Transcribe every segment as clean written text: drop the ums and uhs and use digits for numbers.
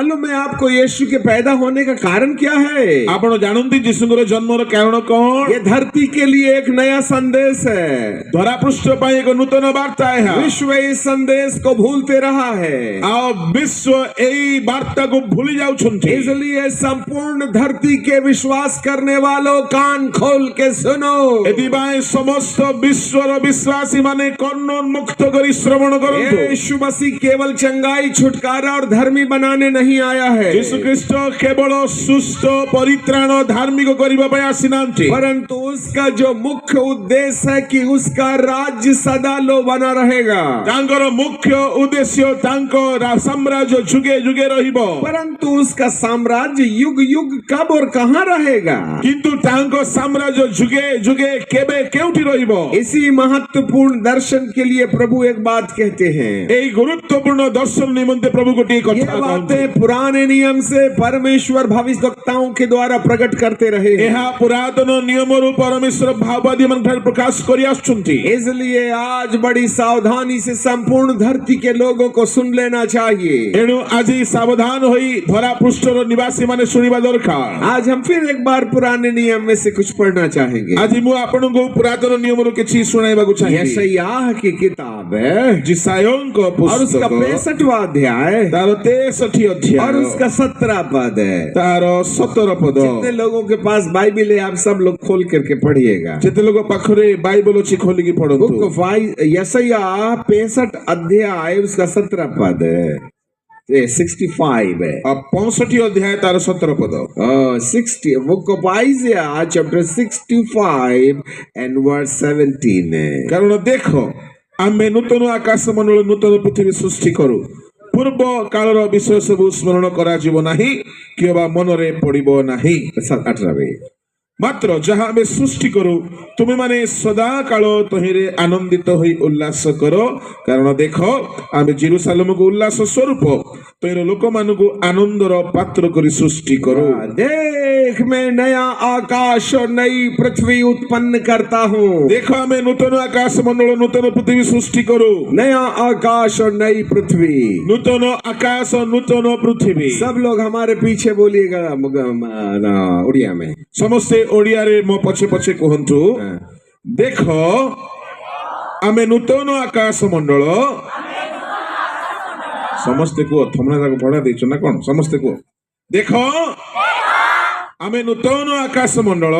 मालूम है आपको यीशु के पैदा होने का कारण क्या है? आपण जानती जीशुଙ୍କର जन्मର କାରଣ କଣ? ये धरती के लिए एक नया संदेश है। धरा पृष्ठ ପାଇଁ ଏକ ନୂତନ ବାର୍ତ୍ତା ଏହା। विश्व इस संदेश को भूलते रहा है, ଆଉ ବିଶ୍ୱ ଏଇ ବାର୍ତ୍ତାକୁ ଭୁଲି ଯାଉଛନ୍ତି। इसलिए संपूर्ण धरती के विश्वास करने वालों कान खोल के सुनो। एदिबाई समस्त विश्वर विश्वासी माने कर्णोन्मुक्त करी श्रवण करंतु। यीशु मसीह केवल चंगाई, छुटकारा और धर्मी बनाने नहीं आया है, यीशु ख्रीष्ट केवल सुस्थ परित्राण धार्मिक करिबा पय आसिनांती, परंतु उसका जो मुख्य उद्देश्य है कि उसका राज्य सदा लो बना रहेगा। तांकर मुख्य उद्देश्य तांको साम्राज्य जुगे जुगे रहिबो, परंतु उसका साम्राज्य युग युग कब और कहां रहेगा? किंतु तांको साम्राज्य जुगे जुगे केबे केउठी रहिबो। इसी महत्वपूर्ण दर्शन के लिए प्रभु एक बात कहते हैं। एई गुरुत्वपूर्ण दर्शन निमंते प्रभु को टी ये कथा बातें पुराने नियम से परमेश्वर भविष्यवक्ताओं के द्वारा प्रकट करते रहे। एहा पुरातन नियम रु परमेश्वर भाववादी मन प्रकाश करि आछुंती। इसलिए आज बड़ी सावधानी से संपूर्ण धरती के लोगों को सुन लेना चाहिए। एणु आज सावधान होई धरा पृष्ठर निवासी माने सुनिबा दरकार। आज हम फिर एक बार पुराने नियम में से कुछ पढ़ना चाहेंगे। आज मु आपनको पुरातन नियम रु किछि सुनाइबाकु चाहिए। यशायाह की किताब है जिसायों को और उसका पुस्तक 65वां अध्याय तार 63 अध्याय और उसका 17 पद है। तार 17 पद। जितने लोगों के पास बाइबिल है आप सब लोग खोल करके पढ़िएगा। जितने लोग पाखरे बाइबल अछि खोली की पढंतु। बुक ऑफ यशायाह 65 अध्याय उसका 17 पद है। 65 है। अब 65 अध्याय तार 17 पद। 60 book of Isaiah chapter 65 and verse 17 है। कारण देखो आमे नूतन आकाश मंडल नूतन पृथ्वी सृष्टि करू, पूर्व कालर विषय सब स्मरण करा जीव नाही किबा मनरे पड़िबो नाही। 18 मात्र जहाँ आमे सृष्टि करू तुमे माने सदा काल तहिरे आनंदित होई उल्लास करो, कारण देखो आमे जेरूशलेम को उल्लास स्वरूप तहिर लोक मानकु आनंदर पात्र करी सृष्टि करो। देख मैं नया आकाश और नई पृथ्वी उत्पन्न करता हूँ। देखो आमे नूतन आकाश मंडल नूतन पृथ्वी सृष्टि करू। नया आकाश और नई पृथ्वी। नूतन आकाश और नूतन पृथ्वी। सब लोग हमारे पीछे बोलिएगा उड़िया में। समस्ते ओडिया रे मो पछे पछे कहंतु। देखो आमे नूतन आकाश मंडल समस्ते को थमना जाको पढ़ा देछ ना कोन समस्ते को। देखो आमे नूतन आकाश मंडल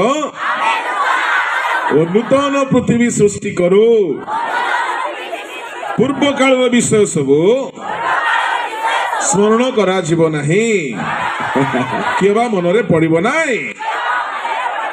और नूतन पृथ्वी सृष्टि करू, पूर्व काल विषय सब स्मरण करा जीव नाही केबा मनरे पड़िबो नाही।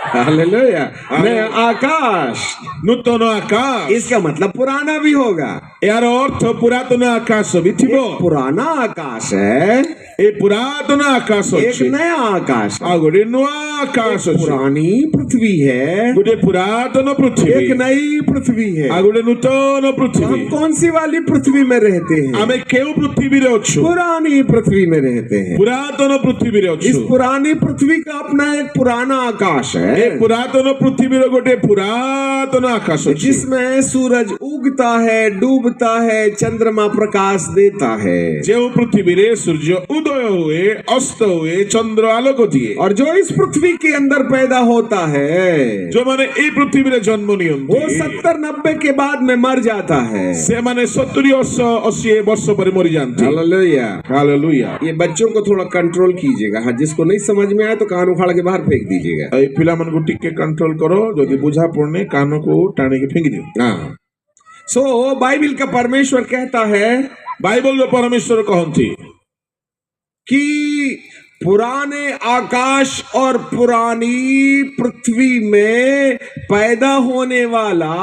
हालेलुया। नया आकाश, नूतन आकाश, इसका मतलब पुराना भी होगा। यार अर्थ पुरातन आकाश भी थिबो। पुराना आकाश है, ए पुरातन आकाश एक अछि, नया आकाश आ गोटे नुआ आकाश अछि। पुरानी पृथ्वी है, गोटे पुरातन पृथ्वी, एक नई पृथ्वी है। आ गोटे नूतन पृथ्वी। हम कौन सी वाली पृथ्वी में रहते हैं? आमे केउ पृथ्वी रे अछु? पुरानी पृथ्वी में रहते हैं। पुरातन पृथ्वी रे इस अछु। पुरानी पृथ्वी का अपना एक पुराना आकाश है, ए पुरातन पृथ्वी रे गोटे पुरातन आकाश अछि, जिसमें सूरज उगता है, डूबता है, चंद्रमा प्रकाश देता है। जो पृथ्वी रे सूर्य उदय हुए अस्त हुए चंद्र आलोक दिए। और जो इस पृथ्वी के अंदर पैदा होता है, जो माने ए पृथ्वी रे जन्म नियंती, वो 70-90 के बाद में मर जाता है। से माने 70-80 वर्ष पर मर जाते। Hallelujah, hallelujah. ये बच्चों को थोड़ा कंट्रोल कीजिएगा। हाँ, जिसको नहीं समझ में आए तो कान उखाड़ के बाहर फेंक दीजिएगा। ए पिला मन को टिके कंट्रोल करो, जदि बुझा पड़ने कान को टाणी के फेंक दियो। हाँ। सो बाइबिल का परमेश्वर कहता है, बाइबल में परमेश्वर कहती कि पुराने आकाश और पुरानी पृथ्वी में पैदा होने वाला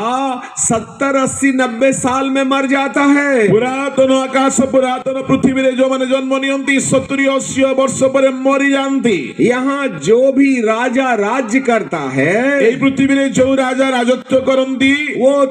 70-80-90 साल में मर जाता है। पुरातन आकाश पुरातन पृथ्वी रे जो माने जन्म नियंती 70-80 वर्ष पर मरी जानती। यहाँ जो भी राजा राज्य करता है, ए पृथ्वी रे जो राजा राजत्व करंती, वो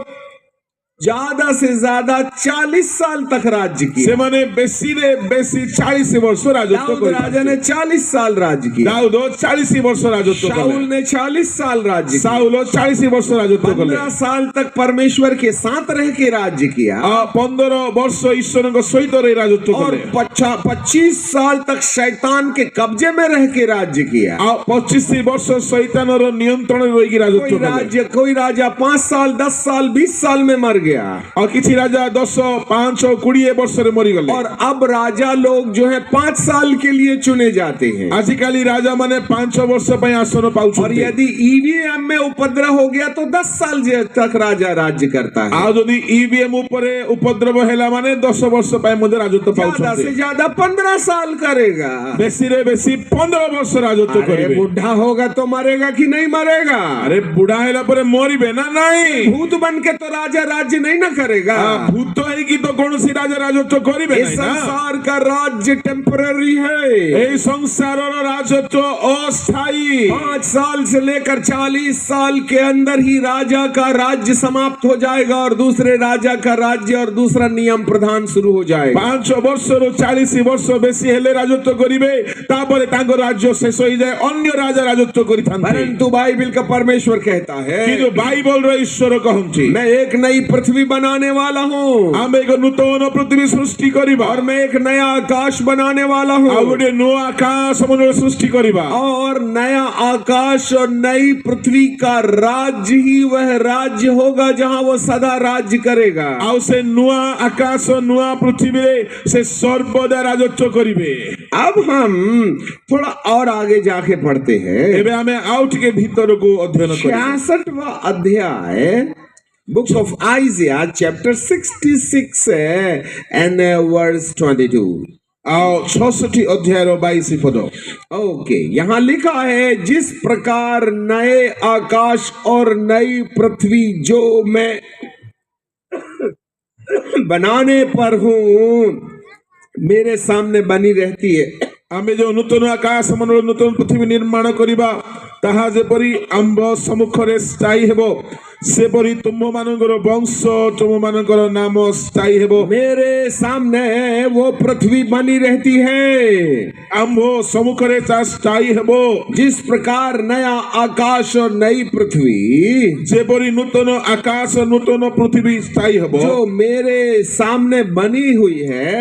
ज्यादा से ज्यादा 40 साल तक राज्य किया। ସେମାନେ ବେଶୀରେ ବେଶୀ 40 ବର୍ଷ ରାଜତ୍ୱ दाऊद राजा କରିଥିଲେ। ने 40 साल राज्य किया। ଦାଉଦ 40 ବର୍ଷ ରାଜତ୍ୱ କଲେ। शाऊल ने 40 साल राज्य किया। ସାଉଲ 40 ବର୍ଷ ରାଜତ୍ୱ କଲେ। 15 साल तक परमेश्वर के साथ रह के राज्य किया 15 ବର୍ଷ ଈଶ୍ୱରଙ୍କ ସହିତ ରହି ରାଜତ୍ୱ और କଲେ। 25 साल तक शैतान के कब्जे में रह के राज्य किया। 25 ବର୍ଷ ଶୈତାନର ନିୟନ୍ତ୍ରଣରେ ରହିକି ରାଜତ୍ୱ କଲେ। कोई राजा 5 साल 10 साल 20 साल में मर गया ଆଉ କିଛି ରାଜା 10, 5, 20 ବର୍ଷରେ ମରିଗଲେ। और अब राजा लोग जो है 5 साल के लिए चुने जाते हैं। ଆଜିକାଲି ରାଜା ମାନେ 5 ବର୍ଷ ପାଇଁ ଆସନ और ପାଉଛନ୍ତି। यदि ईवीएम में उपद्रव हो गया तो 10 साल तक राजा राज्य करता है। ଆଉ ଯଦି ଇଭିଏମ ଉପରେ ଉପଦ୍ରବ ହେଲା ମାନେ 10 ବର୍ଷ ପାଇଁ ମଧ୍ୟ ରାଜତ୍ୱ ज्यादा ପାଉଛନ୍ତି। से ज्यादा 15 साल करेगा। ବେଶୀରେ ବେଶୀ 15 ବର୍ଷ ରାଜତ୍ୱ अरे କରିବେ। बुढ़ा होगा तो मरेगा कि नहीं मरेगा? ଆରେ ବୁଢା ହେଲା ପରେ ମରିବେ ନା ନାଇଁ? भूत बन के तो राजा राज्य नहीं ना करेगा। ଭୂତ ହେଇକି ତ କୌଣସି ରାଜା ରାଜତ୍ୱ କରିବେ इस ନାହିଁ ନା। संसार का राज्य टेम्पररी है। এই ସଂସାରର ରାଜତ୍ୱ ଅସ୍ଥାୟୀ। 5 साल से लेकर 40 साल के अंदर ही राजा का राज्य समाप्त हो जाएगा और दूसरे राजा का राज्य और दूसरा नियम प्रधान शुरू हो जाएगा। 5 ବର୍ଷରୁ 40 ବର୍ଷ ବେଶୀ ହେଲେ ରାଜତ୍ୱ କରିବେ, ତାପରେ ତାଙ୍କ ରାଜ୍ୟ ଶେଷ ହେଇଯାଏ, ଅନ୍ୟ ରାଜା ରାଜତ୍ୱ କରିଥାନ୍ତି। परंतु बाइबल का परमेश्वर कहता है କିନ୍ତୁ ବାଇବଲର ଈଶ୍ୱର କହନ୍ତି मैं एक नई पृथ्वी बनाने वाला हूँ ଆମେ ଏକ ନୂତନ ପୃଥିବୀ ସୃଷ୍ଟି କରିବା और मैं एक नया आकाश बनाने वाला हूँ ଆଉ ଗୋଟେ ନୂଆ ଆକାଶ ମଣ୍ଡଳ ସୃଷ୍ଟି କରିବା। और नया आकाश और नई पृथ्वी का राज्य ही वह राज्य होगा जहां वो सदा राज्य करेगा। ଆଉ ସେ ନୂଆ ଆକାଶ ନୂଆ ପୃଥିବୀରେ ସେ ସର୍ବଦା ରାଜତ୍ୱ କରିବେ। अब हम थोड़ा और आगे जाके पढ़ते हैं ଏବେ ଆମେ ଆଉ ଟିକେ ଭିତରକୁ ଅଧ୍ୟୟନ କରିବା। 66वां अध्याय book of Isaiah chapter 66 and verse 22। ଆଉ 66 ଅଧ୍ୟାୟର 22 ପଦ। ओके, यहाँ लिखा है जिस प्रकार नए आकाश और नई पृथ्वी जो मैं बनाने पर हूँ मेरे सामने बनी रहती है। ଆମେ ଯୋଉ ନୂତନ ଆକାଶ ମଣ୍ଡଳ ନୂତନ ପୃଥିବୀ ନିର୍ମାଣ କରିବା ତାହା ଯେପରି ଆମ୍ଭ ସମ୍ମୁଖରେ ସ୍ଥାୟୀ ହେବ ସେପରି ତୁମମାନଙ୍କର ବଂଶ ତୁମମାନଙ୍କର ନାମ ସ୍ଥାୟୀ ହେବ। मेरे सामने वो पृथ्वी बनी रहती है ଆମ୍ଭ ସମ୍ମୁଖରେ ତାହା ସ୍ଥାୟୀ ହେବ। जिस प्रकार नया आकाश और नई पृथ्वी ଯେପରି ନୂତନ ଆକାଶ ନୂତନ ପୃଥିବୀ ସ୍ଥାୟୀ ହେବ जो मेरे सामने बनी हुई है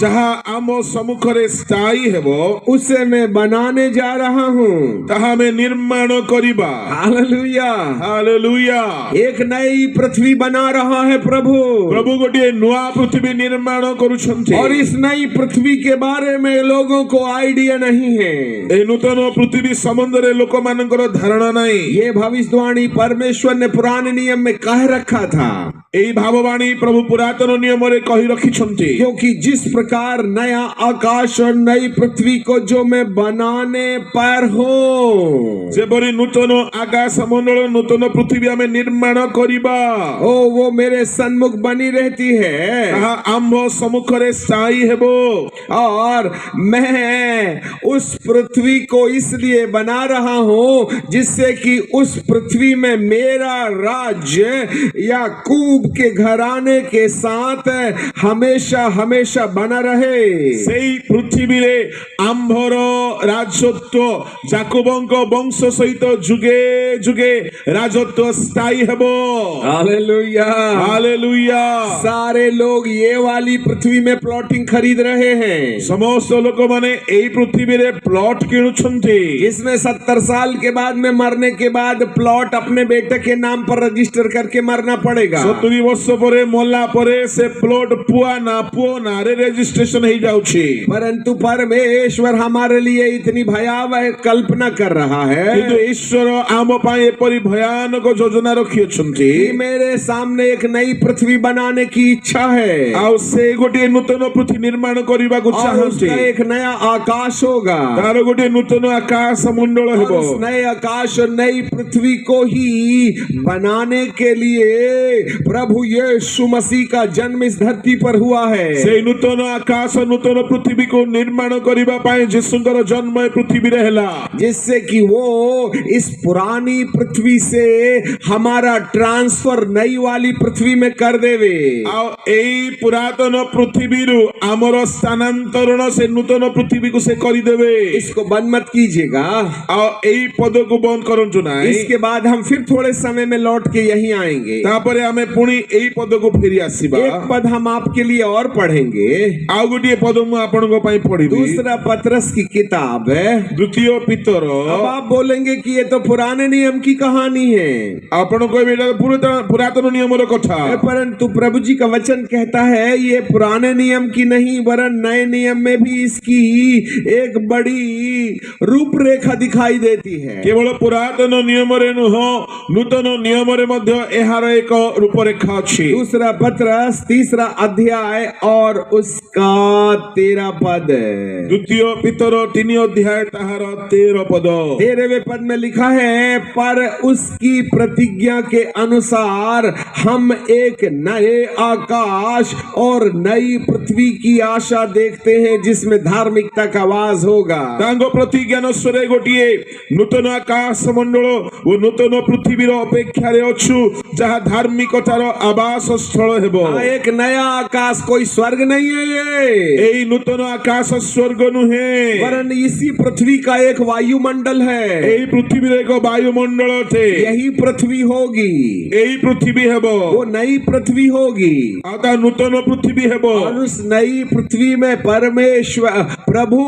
ଯାହା ଆମ ସମ୍ମୁଖରେ ସ୍ଥାୟୀ ହେବ उसे मैं बनाने जा रहा हूँ। ତାହା ଆମେ ନିର୍ମାଣ କରିବା। हालेलुया। ହାଲେଲୁୟା। एक नई पृथ्वी बना रहा है प्रभु ପ୍ରଭୁ ଗୋଟିଏ ନୂଆ ପୃଥିବୀ ନିର୍ମାଣ କରୁଛନ୍ତି। और इस नई पृथ्वी के बारे में लोगों को आइडिया नहीं है। ଏହି ନୂତନ ପୃଥିବୀ ସମ୍ବନ୍ଧରେ ଲୋକମାନଙ୍କର ଧାରଣା ନାହିଁ। ये भविष्यवाणी परमेश्वर ने पुराने नियम में कह रखा था ଏହି ଭାବବାଣୀ ପ୍ରଭୁ ପୁରାତନ ନିୟମରେ କହି ରଖିଛନ୍ତି। क्योंकि जिस प्रकार नया आकाश और नई पृथ्वी को जो मैं बनाने पर हूँ ଯେପରି ନୂତନ ଆକାଶ ମଣ୍ଡଳ ନୂତନ ପୃଥିବୀ ଆମେ ନିର୍ମାଣ କରିବା ओ वो मेरे सन्मुख बनी रहती है ତାହା ଆମ୍ଭ ସମ୍ମୁଖରେ ସ୍ଥାୟୀ ହେବ। और मैं उस पृथ्वी को इसलिए बना रहा हूं जिससे कि उस पृथ्वी में मेरा राज्य याकूब के घराने के साथ हमेशा हमेशा बना रहे। ସେଇ ପୃଥିବୀରେ ଆମ୍ଭର ରାଜତ୍ୱ ଯାକୋବଙ୍କ ବଂଶ ସହିତ ଯୁଗେ ଯୁଗେ ରାଜତ୍ୱ ସ୍ଥାୟୀ ହେବ। हालेलुया। ହାଲେଲୁୟା। सारे लोग ये वाली पृथ्वी में प्लॉटिंग खरीद रहे हैं ସମସ୍ତ ଲୋକମାନେ ଏଇ ପୃଥିବୀରେ ପ୍ଲଟ କିଣୁଛନ୍ତି। इसमें 70 साल के बाद में मरने के बाद प्लॉट अपने बेटे के नाम पर रजिस्टर करके मरना पड़ेगा। 70 ବର୍ଷ ପରେ ମଲା ପରେ ସେ ପ୍ଲଟ ପୁଅ ନାଁରେ ରେଜିଷ୍ଟ୍ରେସନ ହେଇଯାଉଛି। परंतु परमेश्वर हमारे लिए इतनी भयावह कल्पना कर रहा है କିନ୍ତୁ ଈଶ୍ୱର ଆମ ପାଇଁ ଏପରି ଭୟାନକ ଯୋଜନା ରଖିଅଛନ୍ତି। कि मेरे सामने एक नई पृथ्वी बनाने की इच्छा है ଆଉ ସେ ଗୋଟିଏ ନୂତନ ପୃଥିବୀ ନିର୍ମାଣ କରିବାକୁ और ଚାହାନ୍ତି। उसका एक नया आकाश होगा ତାର ଗୋଟିଏ ନୂତନ ଆକାଶ ମଣ୍ଡଳ और ହେବ। उस नए आकाश और नई पृथ्वी को ही बनाने के लिए प्रभु यीशु मसीह का जन्म इस धरती पर हुआ है। ସେଇ ନୂତନ ଆକାଶ ନୂତନ ପୃଥିବୀକୁ ନିର୍ମାଣ କରିବା ପାଇଁ ଯୀଶୁଙ୍କର ଜନ୍ମ ଏ ପୃଥିବୀରେ ହେଲା। जिससे कि वो इस पुरानी पृथ्वी से हमारे हमारा ट्रांसफर नई वाली पृथ्वी में कर देवे। ଆଉ ଏଇ ପୁରାତନ ପୃଥିବୀରୁ ଆମର ସ୍ଥାନାନ୍ତରଣ ସେ ନୂତନ ପୃଥିବୀକୁ ସେ କରିଦେବେ। इसको बंद मत कीजिएगा। ଆଉ ଏଇ ପଦକୁ ବନ୍ଦ କରନ୍ତୁ ନାହିଁ। इसके बाद हम फिर थोड़े समय में लौट के यहीं आएंगे। ତାପରେ ଆମେ ପୁଣି ଏଇ ପଦକୁ ଫେରି ଆସିବା। एक पद हम आपके लिए और पढ़ेंगे। ଆଉ ଗୋଟିଏ ପଦ ମୁଁ ଆପଣଙ୍କ ପାଇଁ ପଢିବି। दूसरा पतरस की किताब है। ଦ୍ୱିତୀୟ ପିତର। अब आप बोलेंगे कि ये तो पुराने नियम की कहानी है, ଆପଣ କହିବେ ଏଇଟା ପୁରାତନ ନିୟମର କଥା। परंतु प्रभु जी का वचन कहता है ये पुराने नियम की नहीं वरन नए नियम में भी इसकी एक बड़ी रूपरेखा दिखाई देती है। କେବଳ ପୁରାତନ ନିୟମରେ ନୁହଁ ନୂତନ ନିୟମରେ ମଧ୍ୟ ଏହାର ଏକ ରୂପରେଖା ଅଛି। दूसरा पतरस 3 अध्याय और उसका 13 पद। ଦ୍ୱିତୀୟ ପିତର 3 ଅଧ୍ୟାୟ ତାହାର 13 ପଦ। 13वें पद में लिखा है पर उसकी प्रतिज्ञा के अनुसार हम एक नए आकाश और नई पृथ्वी की आशा देखते हैं जिसमें धार्मिकता का वास होगा। ତାଙ୍କ ପ୍ରତିଜ୍ଞାନ ସ୍ୱରେ ଗୋଟିଏ ନୂତନ ଆକାଶ ମଣ୍ଡଳ ଓ ନୂତନ ପୃଥିବୀର ଅପେକ୍ଷାରେ ଅଛୁ ଯାହା ଧାର୍ମିକତାର ଆବାସ ସ୍ଥଳ ହେବ। एक नया आकाश कोई स्वर्ग नहीं है ये, ଏଇ ନୂତନ ଆକାଶ ସ୍ୱର୍ଗ ନୁହେଁ वरन इसी पृथ्वी का एक वायुमंडल है। ଏଇ ପୃଥିବୀର ଏକ ବାୟୁମଣ୍ଡଳ ଅଟେ। यही पृथ्वी होगी, ଏଇ ପୃଥିବୀ ହେବ वो नई पृथ्वी होगी। ଆଉ ତା ନୂତନ ପୃଥିବୀ ହେବ। और उस नई पृथ्वी में परमेश्वर प्रभु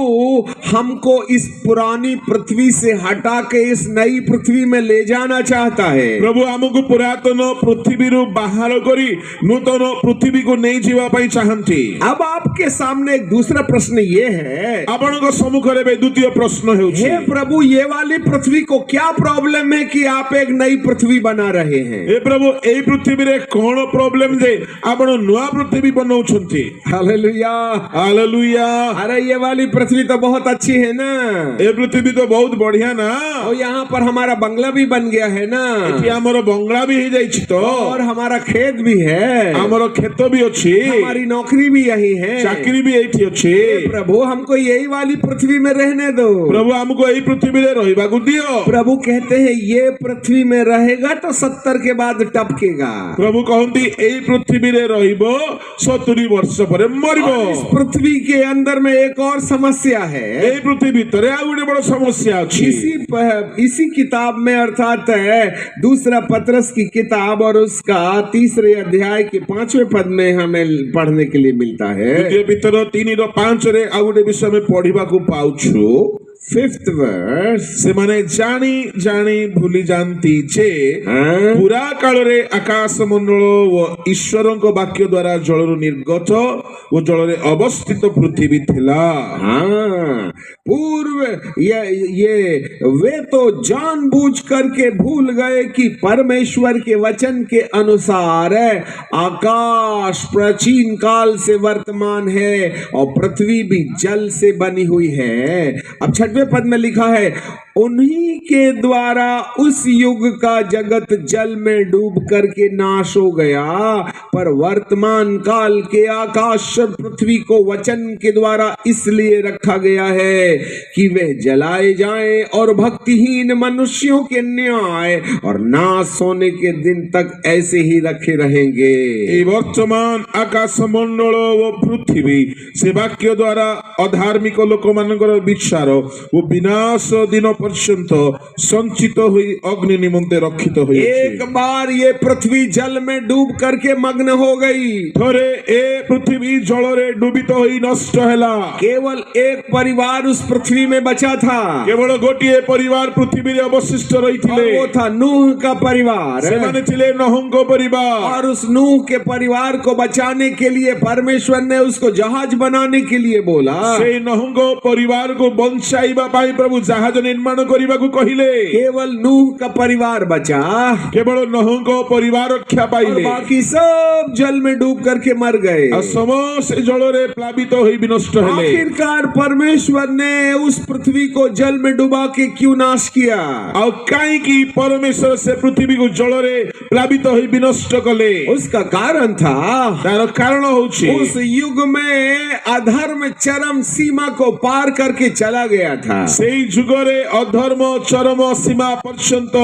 हमको इस पुरानी पृथ्वी से हटा के इस नई पृथ्वी में ले जाना चाहता है। ପ୍ରଭୁ ଆମକୁ ପୁରାତନ ପୃଥିବୀରୁ ବାହାର କରି ନୂତନ ପୃଥିବୀକୁ ନେଇ ଯିବା ପାଇଁ ଚାହାନ୍ତି। अब आपके सामने एक दूसरा प्रश्न ये है, ଆପଣଙ୍କ ସମ୍ମୁଖରେ ଏବେ ଦ୍ୱିତୀୟ ପ୍ରଶ୍ନ ହେଉଛି हे प्रभु ये वाली पृथ्वी को क्या प्रॉब्लम है कि आप एक नई पृथ्वी बना रहे हैं? ଏ ପ୍ରଭୁ ଏଇ ପୃଥିବୀରେ କଣ ପ୍ରୋବ୍ଲେମ ଯେ ଆପଣ ନୂଆ ପୃଥିବୀ ବନଉଛନ୍ତି? हालेलुया। ହାଲେଲୁୟା। अरे ये वाली पृथ्वी तो बहुत अच्छी है ना, ଏ ପୃଥିବୀ ତ ବହୁତ ବଢିଆ ନା। और यहाँ पर हमारा बंगला भी बन गया है ना, ଏଠି ଆମର ବଙ୍ଗଳା ବି ହେଇଯାଇଛି ତ, और हमारा खेत भी है, ଆମର କ୍ଷେତ ବି ଅଛି, हमारी नौकरी भी यही है। ଚାକିରି ବି ଏଇଠି ଅଛି। प्रभु हमको यही वाली पृथ्वी में रहने दो। ପ୍ରଭୁ ଆମକୁ ଏଇ ପୃଥିବୀରେ ରହିବାକୁ ଦିଅ। प्रभु कहते हैं ये पृथ्वी में रहेगा तो 70 के बाद टपकेगा। ପ୍ରଭୁ କହନ୍ତି ଏଇ ପୃଥିବୀରେ ରହିବ 70 ବର୍ଷ ପରେ ମରିବ। और इस पृथ्वी के अंदर में एक और समस्या है। ଏଇ ପୃଥିବୀ ଭିତରେ ଆଉ ଗୋଟେ ବଡ ସମସ୍ୟା ଅଛି। इसी किताब में अर्थात दूसरा पतरस की किताब और उसका 3 अध्याय के 5वें पद में हमें पढ़ने के लिए मिलता है। ଦ୍ୱିତୀୟ ପିତର 3:5 ଆଉ ଗୋଟେ ବିଷୟ ଆମେ ପଢିବାକୁ ପାଉଛୁ। 5th verse। ସେମାନେ ଜାଣି ଜାଣି ଭୁଲି ଯାଆନ୍ତି ଯେ ପୁରା କାଳରେ ଆକାଶ ମଣ୍ଡଳ ଓ ଈଶ୍ୱରଙ୍କ ବାକ୍ୟ ଦ୍ୱାରା ଜଳରୁ ନିର୍ଗତ ଓ ଜଳରେ ଅବସ୍ଥିତ ପୃଥିବୀ ଥିଲା। हाँ, पूर्व ये वे तो जानबूझ करके भूल गए कि परमेश्वर के वचन के अनुसार आकाश प्राचीन काल से वर्तमान है और पृथ्वी भी जल से बनी हुई है। अब 6वें पद में लिखा है उन्हीं के द्वारा उस युग का जगत जल में डूब करके नाश हो गया, पर वर्तमान काल के आकाश पृथ्वी को वचन के द्वारा इसलिए रखा गया है कि वे जलाए जाएं और भक्तिहीन मनुष्यों के न्याय और नाश होने के दिन तक ऐसे ही रखे रहेंगे। এই বর্তমান আকাশ মণ্ডল ও পৃথিবী সে বাক্য দ্বারা অধার্মিক লোকମାନଙ୍କର ବିଚାର ଓ ବିନାଶ ଦିନ पर्यंत संचित हुई अग्नि निमंते रक्षित हुई। एक बार ये पृथ्वी जल में डूब करके मग्न हो गई, थोरे ए पृथ्वी जल रे डूबित हुई नष्ट हैला। केवल एक परिवार उस पृथ्वी में बचा था, केवल गोटिए परिवार पृथ्वी रे अवशिष्ट रही थिले, वो था नूह का परिवार। से माने थिले नूहଙ୍କ परिवार। और उस नूह के परिवार को बचाने के लिए परमेश्वर ने उसको जहाज बनाने के लिए बोला। से नूहଙ୍କ परिवार को बंचाइबा पाई प्रभु जहाज निर्माण କରିବାକୁ କହିଲେ। केवल नूह का परिवार बचा, केवल नूहଙ୍କ परिवार रक्षा पाइले, बाकी सब जल में डूब करके मर गए। समस्त जल रे प्लावित होई विनष्ट हेले। आखिरकार परमेश्वर ने उस पृथ्वी को जल में डुबा के क्यों नाश किया? और काई की परमेश्वर से पृथ्वी को जल रे प्लावित होई विनष्ट कले? उसका कारण था, तार कारण होछि उस युग में अधर्म चरम सीमा को पार करके चला गया था। सेई जुगरे ଅଧର୍ମ ଚରମ ସୀମା ପର୍ଯ୍ୟନ୍ତ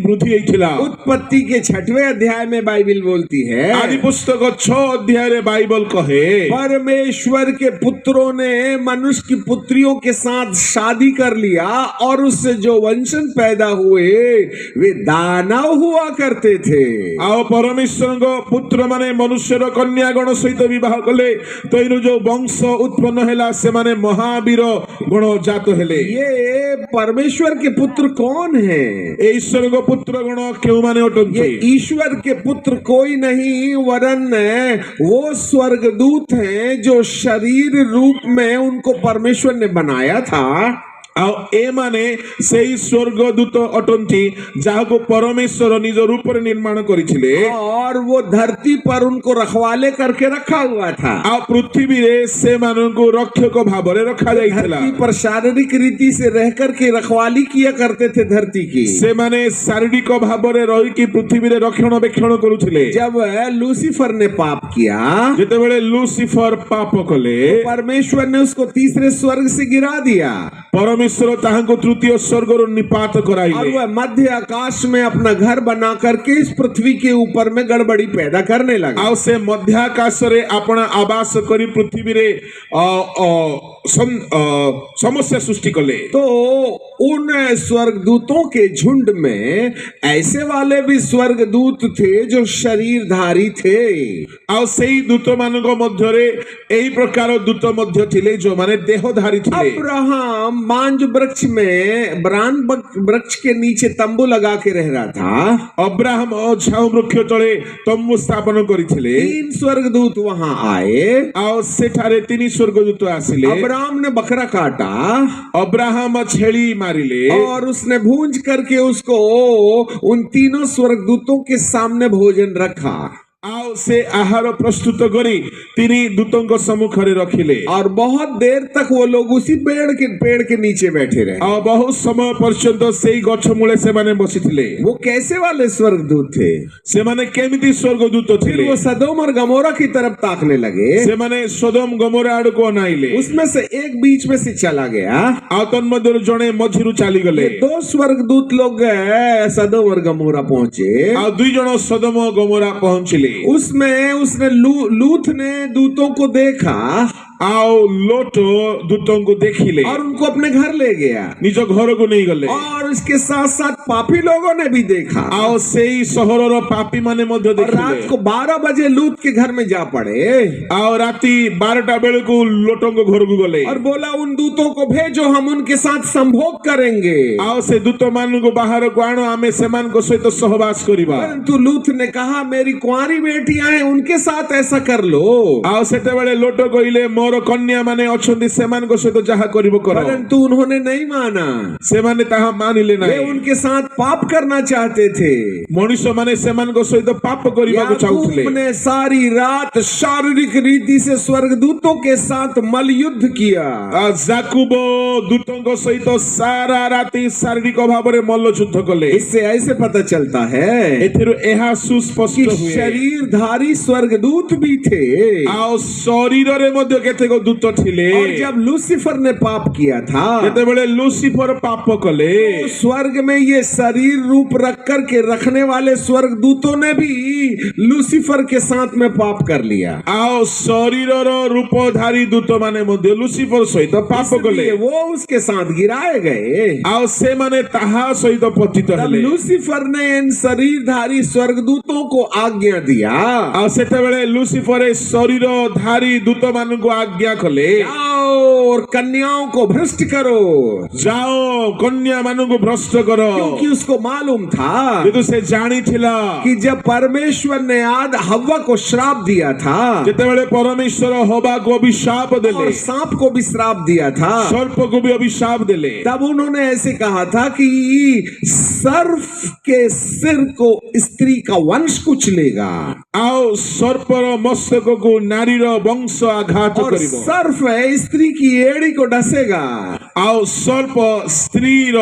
ବୃଦ୍ଧି ହେଇଥିଲା। उत्पत्ति के 6वें अध्याय में बाइबिल बोलती है, आदि पुस्तक 6 अध्याय बाइबल कहे परमेश्वर के पुत्रों ने मनुष्य की पुत्रियों के साथ शादी कर लिया और उससे जो वंशज पैदा हुए वे दानव हुआ करते थे। आओ परमेश्वर पुत्र माने मनुष्यर कन्यागण सहित विवाह कले तो इनु जो वंश उत्पन्न हैला से माने महावीर गण जात हेले। ये परमेश्वर के पुत्र कौन है? ए ईश्वर को पुत्र गण क्यों माने ये अटंती? ईश्वर के पुत्र कोई नहीं वरन वो स्वर्गदूत हैं जो शरीर रूप में उनको परमेश्वर ने बनाया था। आओ ए माने सेही स्वर्गदूत अटंती जाहाको परमेश्वर निज रूप रे निर्माण करिथिले और वो धरती पर उनको रखवाले करके रखा हुआ था। आ पृथ्वी रे से मानको रक्षक भावरे रखा जाइथिला। धरती पर शारीरिक रीति से रह करके रखवाली किया करते थे धरती की। से माने शारीरिक भावरे रही कि पृथ्वी रे रक्षणाबेक्षण करुथिले। जब लूसीफर ने पाप किया, जेतेबेले लूसीफर पाप कले परमेश्वर ने उसको तीसरे स्वर्ग से गिरा दिया परमेश्वर ताहाको तृतीय स्वर्ग रो निपात और कराइले। वह मध्य आकाश में अपना घर बना करके इस पृथ्वी के ऊपर में गड़बड़ी पैदा करने लगा। आ से मध्याकाश रे अपना आवास करी पृथ्वी रे समस्या सृष्टि कले। तो उन स्वर्गदूतों के झुंड में ऐसे वाले भी स्वर्गदूत थे जो शरीरधारी थे। आ सेही दूत मानक मध्य रे एही प्रकार दूत मध्य थिले जो माने देहधारी थिले। अब्राहम बांज वृक्ष में बरान वृक्ष के नीचे तंबू लगा के रह रहा था। अब्राहम झाऊ वृक्ष तले तंबू स्थापन करिथिले। 3 स्वर्गदूत वहां आए। आ सेठारे 3 स्वर्गदूत आसिले। अब्राहम ने बकरा काटा, अब्राहम छेली मारिले और उसने भूंज करके उसको उन तीनों स्वर्गदूतों के सामने भोजन रखा आओ से आहार प्रस्तुत करी 3 दूतों को सम्मुख रे रखिले। और बहुत देर तक वो लोग उसी पेड़ के नीचे बैठे रहे। आ बहुत समय पर्यंत सेही गछ मूले से माने बसिथिले। वो कैसे वाले स्वर्गदूत थे? से माने केमिति स्वर्गदूत फिर थिले? वो सदोम और गमोरा की तरफ ताकने लगे। से माने सदोम गमोरा आड़ को अनाइले। उसमें से एक बीच में से चला गया। आ तन्मध्य जणे मझिरु चाली गले। 2 स्वर्गदूत लोग सदोम और गमोरा पहुंचे। आ 2 जण सदोम गमोरा पहुंचले। उसमें उसने लूत ने दूतों को देखा आओ लोट दूतों को देखिले और उनको अपने घर ले गया। निज घर को नहीं गले। और उसके साथ साथ पापी लोगों ने भी देखा। आओ सेही सहर रो पापी माने मध्य और देखिले। रात को 12 बजे लूत के घर में जा पड़े आओ राती 12टा बेल को लोटों को घर को गले और बोला उन दूतों को भेजो, हम उनके साथ संभोग करेंगे। आओ से दूत मान को बाहर को आनो आमे सेमान को सहित सहवास करिबा। परंतु लूत ने कहा मेरी कुंवारी बेटियां हैं, उनके साथ ऐसा कर लो। आओ सेते बेले लोटो कइले मोर कन्या माने अछंती सेमान को सहित जहा करिबो करो। परंतु उन्होंने नहीं माना। सेमाने ताहा मानिले वे नाही। उनके साथ पाप करना चाहते थे। मनुष्य माने सेमान को सहित पाप करिबा को चाहुथले। याकूब ने सारी रात शारीरिक रीति से स्वर्गदूतों के साथ मल युद्ध किया। जाकुब दूतों को सहित सारा राती शारीरिक भाव रे मल्ल युद्ध कले। इससे ऐसे पता चलता है एथिरु एहा सुस्पष्ट कि हुए शरीरधारी स्वर्गदूत भी थे। आओ शरीर रे मध्य केतेको दूत थिले। और जब लूसीफर ने पाप किया था जेतेबेले लूसीफर पाप कले तो स्वर्ग में ये शरीर रूप रख कर के रखने वाले स्वर्गदूतों ने भी लूसीफर के साथ में पाप कर लिया। आओ शरीर रो रूपधारी दूत माने मध्य लूसीफर सहित पाप कले। इसलिए वो उसके साथ गिराए गए। आओ से माने ताहा सहित पतित तब हेले। लूसीफर ने इन शरीरधारी स्वर्गदूतों को आज्ञा दिया, आ सेतेबेले लूसीफर शरीरधारी दूत मान को आज्ञा कले जाओ और कन्याओं को भ्रष्ट करो। जाओ कन्या मान को भ्रष्ट करो। क्योंकि उसको मालूम था किंतु से जानी थिला कि जब परमेश्वर ने आद हव्वा को श्राप दिया था जेतेबेले परमेश्वर हवा को अभिशाप और देले, सांप को भी श्राप दिया था, सर्प को भी अभिशाप देले। तब उन्होंने ऐसे कहा था कि सर्प के सिर को स्त्री का वंश कुचलेगा आओ सर्पर मस्तक को नारीर वंश आघात और करिबो। सर्प स्त्री की एड़ी को डसेगा। आओ सर्प स्त्रीर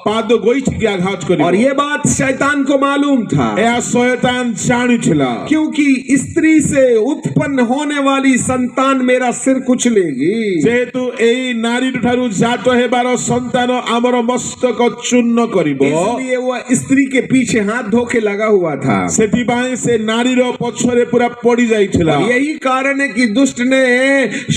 ପାଦ ଗୋଇଠିକି ଆଘାତ କରିବ। और ये बात शैतान को मालूम था, ଏହା ଶୟତାନ ଜାଣିଥିଲା। क्योंकि स्त्री से उत्पन्न होने वाली संतान मेरा सिर कुचलेगी। ଯେହେତୁ ଏଇ ନାରୀ ଠାରୁ ଜାତ ହେବାର ସନ୍ତାନ ଆମର ମସ୍ତକ ଚୂର୍ଣ୍ଣ କରିବ, इसलिए वो स्त्री के पीछे हाथ धो के लगा हुआ था। ସେଥିପାଇଁ ସେ ନାରୀର ପଛରେ ପୁରା ପଡି ଯାଇଥିଲା। और यही कारण है कि दुष्ट ने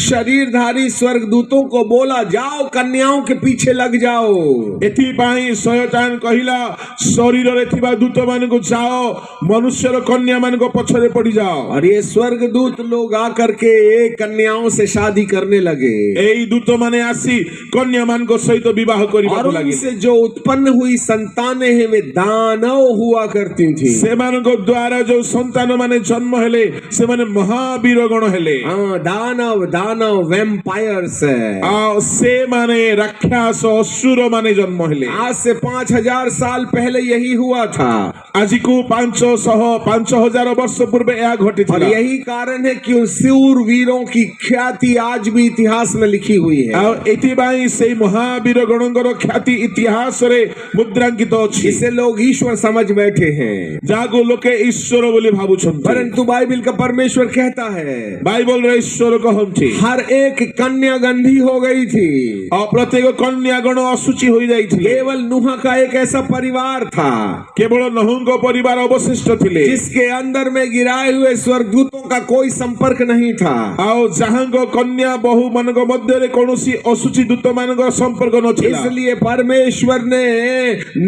शरीरधारी स्वर्गदूतों को बोला, जाओ कन्याओं के पीछे लग जाओ। ଏଥିପାଇଁ ଶୟତାନ କହିଲା ଶରୀରରେ ଥିବା ଦୂତ ମାନଙ୍କୁ ଯାଅ, ମନୁଷ୍ୟର କନ୍ୟା ମାନଙ୍କ ପଛରେ ପଡିଯାଅ। और ये स्वर्गदूत लोग आकर के कन्याओं से शादी करने लगे, ଏଇ ଦୂତ ମାନେ ଆସି କନ୍ୟା ମାନଙ୍କ ସହିତ ବିବାହ और କରିବାକୁ ଲାଗିଲେ। उनसे जो उत्पन्न हुई संतानें हैं वे दानव हुआ करती थी। ସେମାନଙ୍କ ଦ୍ୱାରା ଯୋଉ ସନ୍ତାନ ମାନେ ଜନ୍ମ ହେଲେ ସେମାନେ ମହାବୀର ଗଣ ହେଲେ। हाँ, दानव दानव वैम्पायर्स। ଆଉ ସେମାନେ ରାକ୍ଷସ ଅସୁର ମାନେ ଜନ୍ମ ହେଲେ। आज से 5000 साल पहले यही हुआ था। ଆଜିକୁ 5000 ବର୍ଷ ପୂର୍ବେ ଏହା और ଘଟିଥିଲା। यही कारण है कि उन शूरवीरों की ख्याति आज भी इतिहास में लिखी हुई है। ଆଉ ଏଥିପାଇଁ ସେଇ ମହାବୀର ଗଣଙ୍କର ଖ୍ୟାତି ଇତିହାସରେ ମୁଦ୍ରାଙ୍କିତ ଅଛି, इसे लोग ईश्वर समझ बैठे हैं, ଯାହାକୁ ଲୋକେ ଈଶ୍ୱର ବୋଲି ଭାବୁଛନ୍ତି। परंतु बाइबल का परमेश्वर कहता है ବାଇବଲରେ ଈଶ୍ୱର କହନ୍ତି हर एक कन्या गंधी हो गई थी। ଆଉ ପ୍ରତ୍ୟେକ କନ୍ୟା ଗଣ ଅଶୁଚି ହୋଇଯାଇଥିଲେ। केवल नूह का एक ऐसा परिवार था କେବଳ ନହୁଙ୍କ ପରିବାର ଅବଶିଷ୍ଟ ଥିଲେ, जिसके अंदर में गिराए हुए स्वर्गदूतों का कोई संपर्क नहीं था। ଆଉ ଯାହାଙ୍କ କନ୍ୟା ବହୁ ମାନଙ୍କ ମଧ୍ୟରେ କୌଣସି ଅଶୁଚି ଦୂତ ମାନଙ୍କର ସମ୍ପର୍କ ନଥିଲା। इसलिए परमेश्वर ने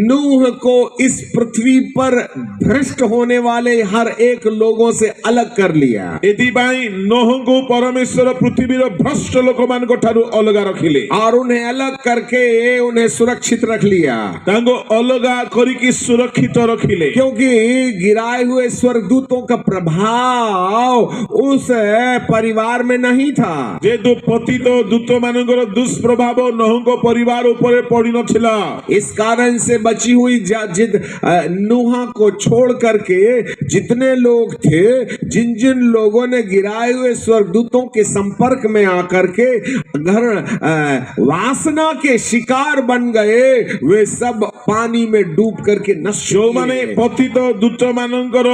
नूह को इस पृथ्वी पर भ्रष्ट होने वाले हर एक लोगों से अलग कर लिया। ଏଥିପାଇଁ ନୋହଙ୍କୁ ପରମେଶ୍ୱର ପୃଥିବୀର ଭ୍ରଷ୍ଟ ଲୋକମାନଙ୍କ ଠାରୁ ଅଲଗା ରଖିଲେ, और उन्हें अलग करके उन्हें सुरक्षित रख लिया, ତାଙ୍କୁ ଅଲଗା କରିକି ସୁରକ୍ଷିତ ରଖିଲେ। क्योंकि गिराए हुए स्वर्गदूतों का प्रभाव उस परिवार में नहीं था। ଯେହେତୁ ପତିତ ଦୂତ ମାନଙ୍କର ଦୁଷ୍ପ୍ରଭାବ ନୋହଙ୍କ ପରିବାର ଉପରେ ପଡିନଥିଲା, इस कारण से बची हुई नूह को छोड़ करके जितने लोग थे, जिन जिन लोगों ने गिराए हुए स्वर्गदूतों के संपर्क में आकर के घर वासना के शिकार बन गए, वे सब पानी में डूब करके नष्ट हो ଯୋଉମାନେ गए। ପତିତ ଦୂତ ମାନଙ୍କର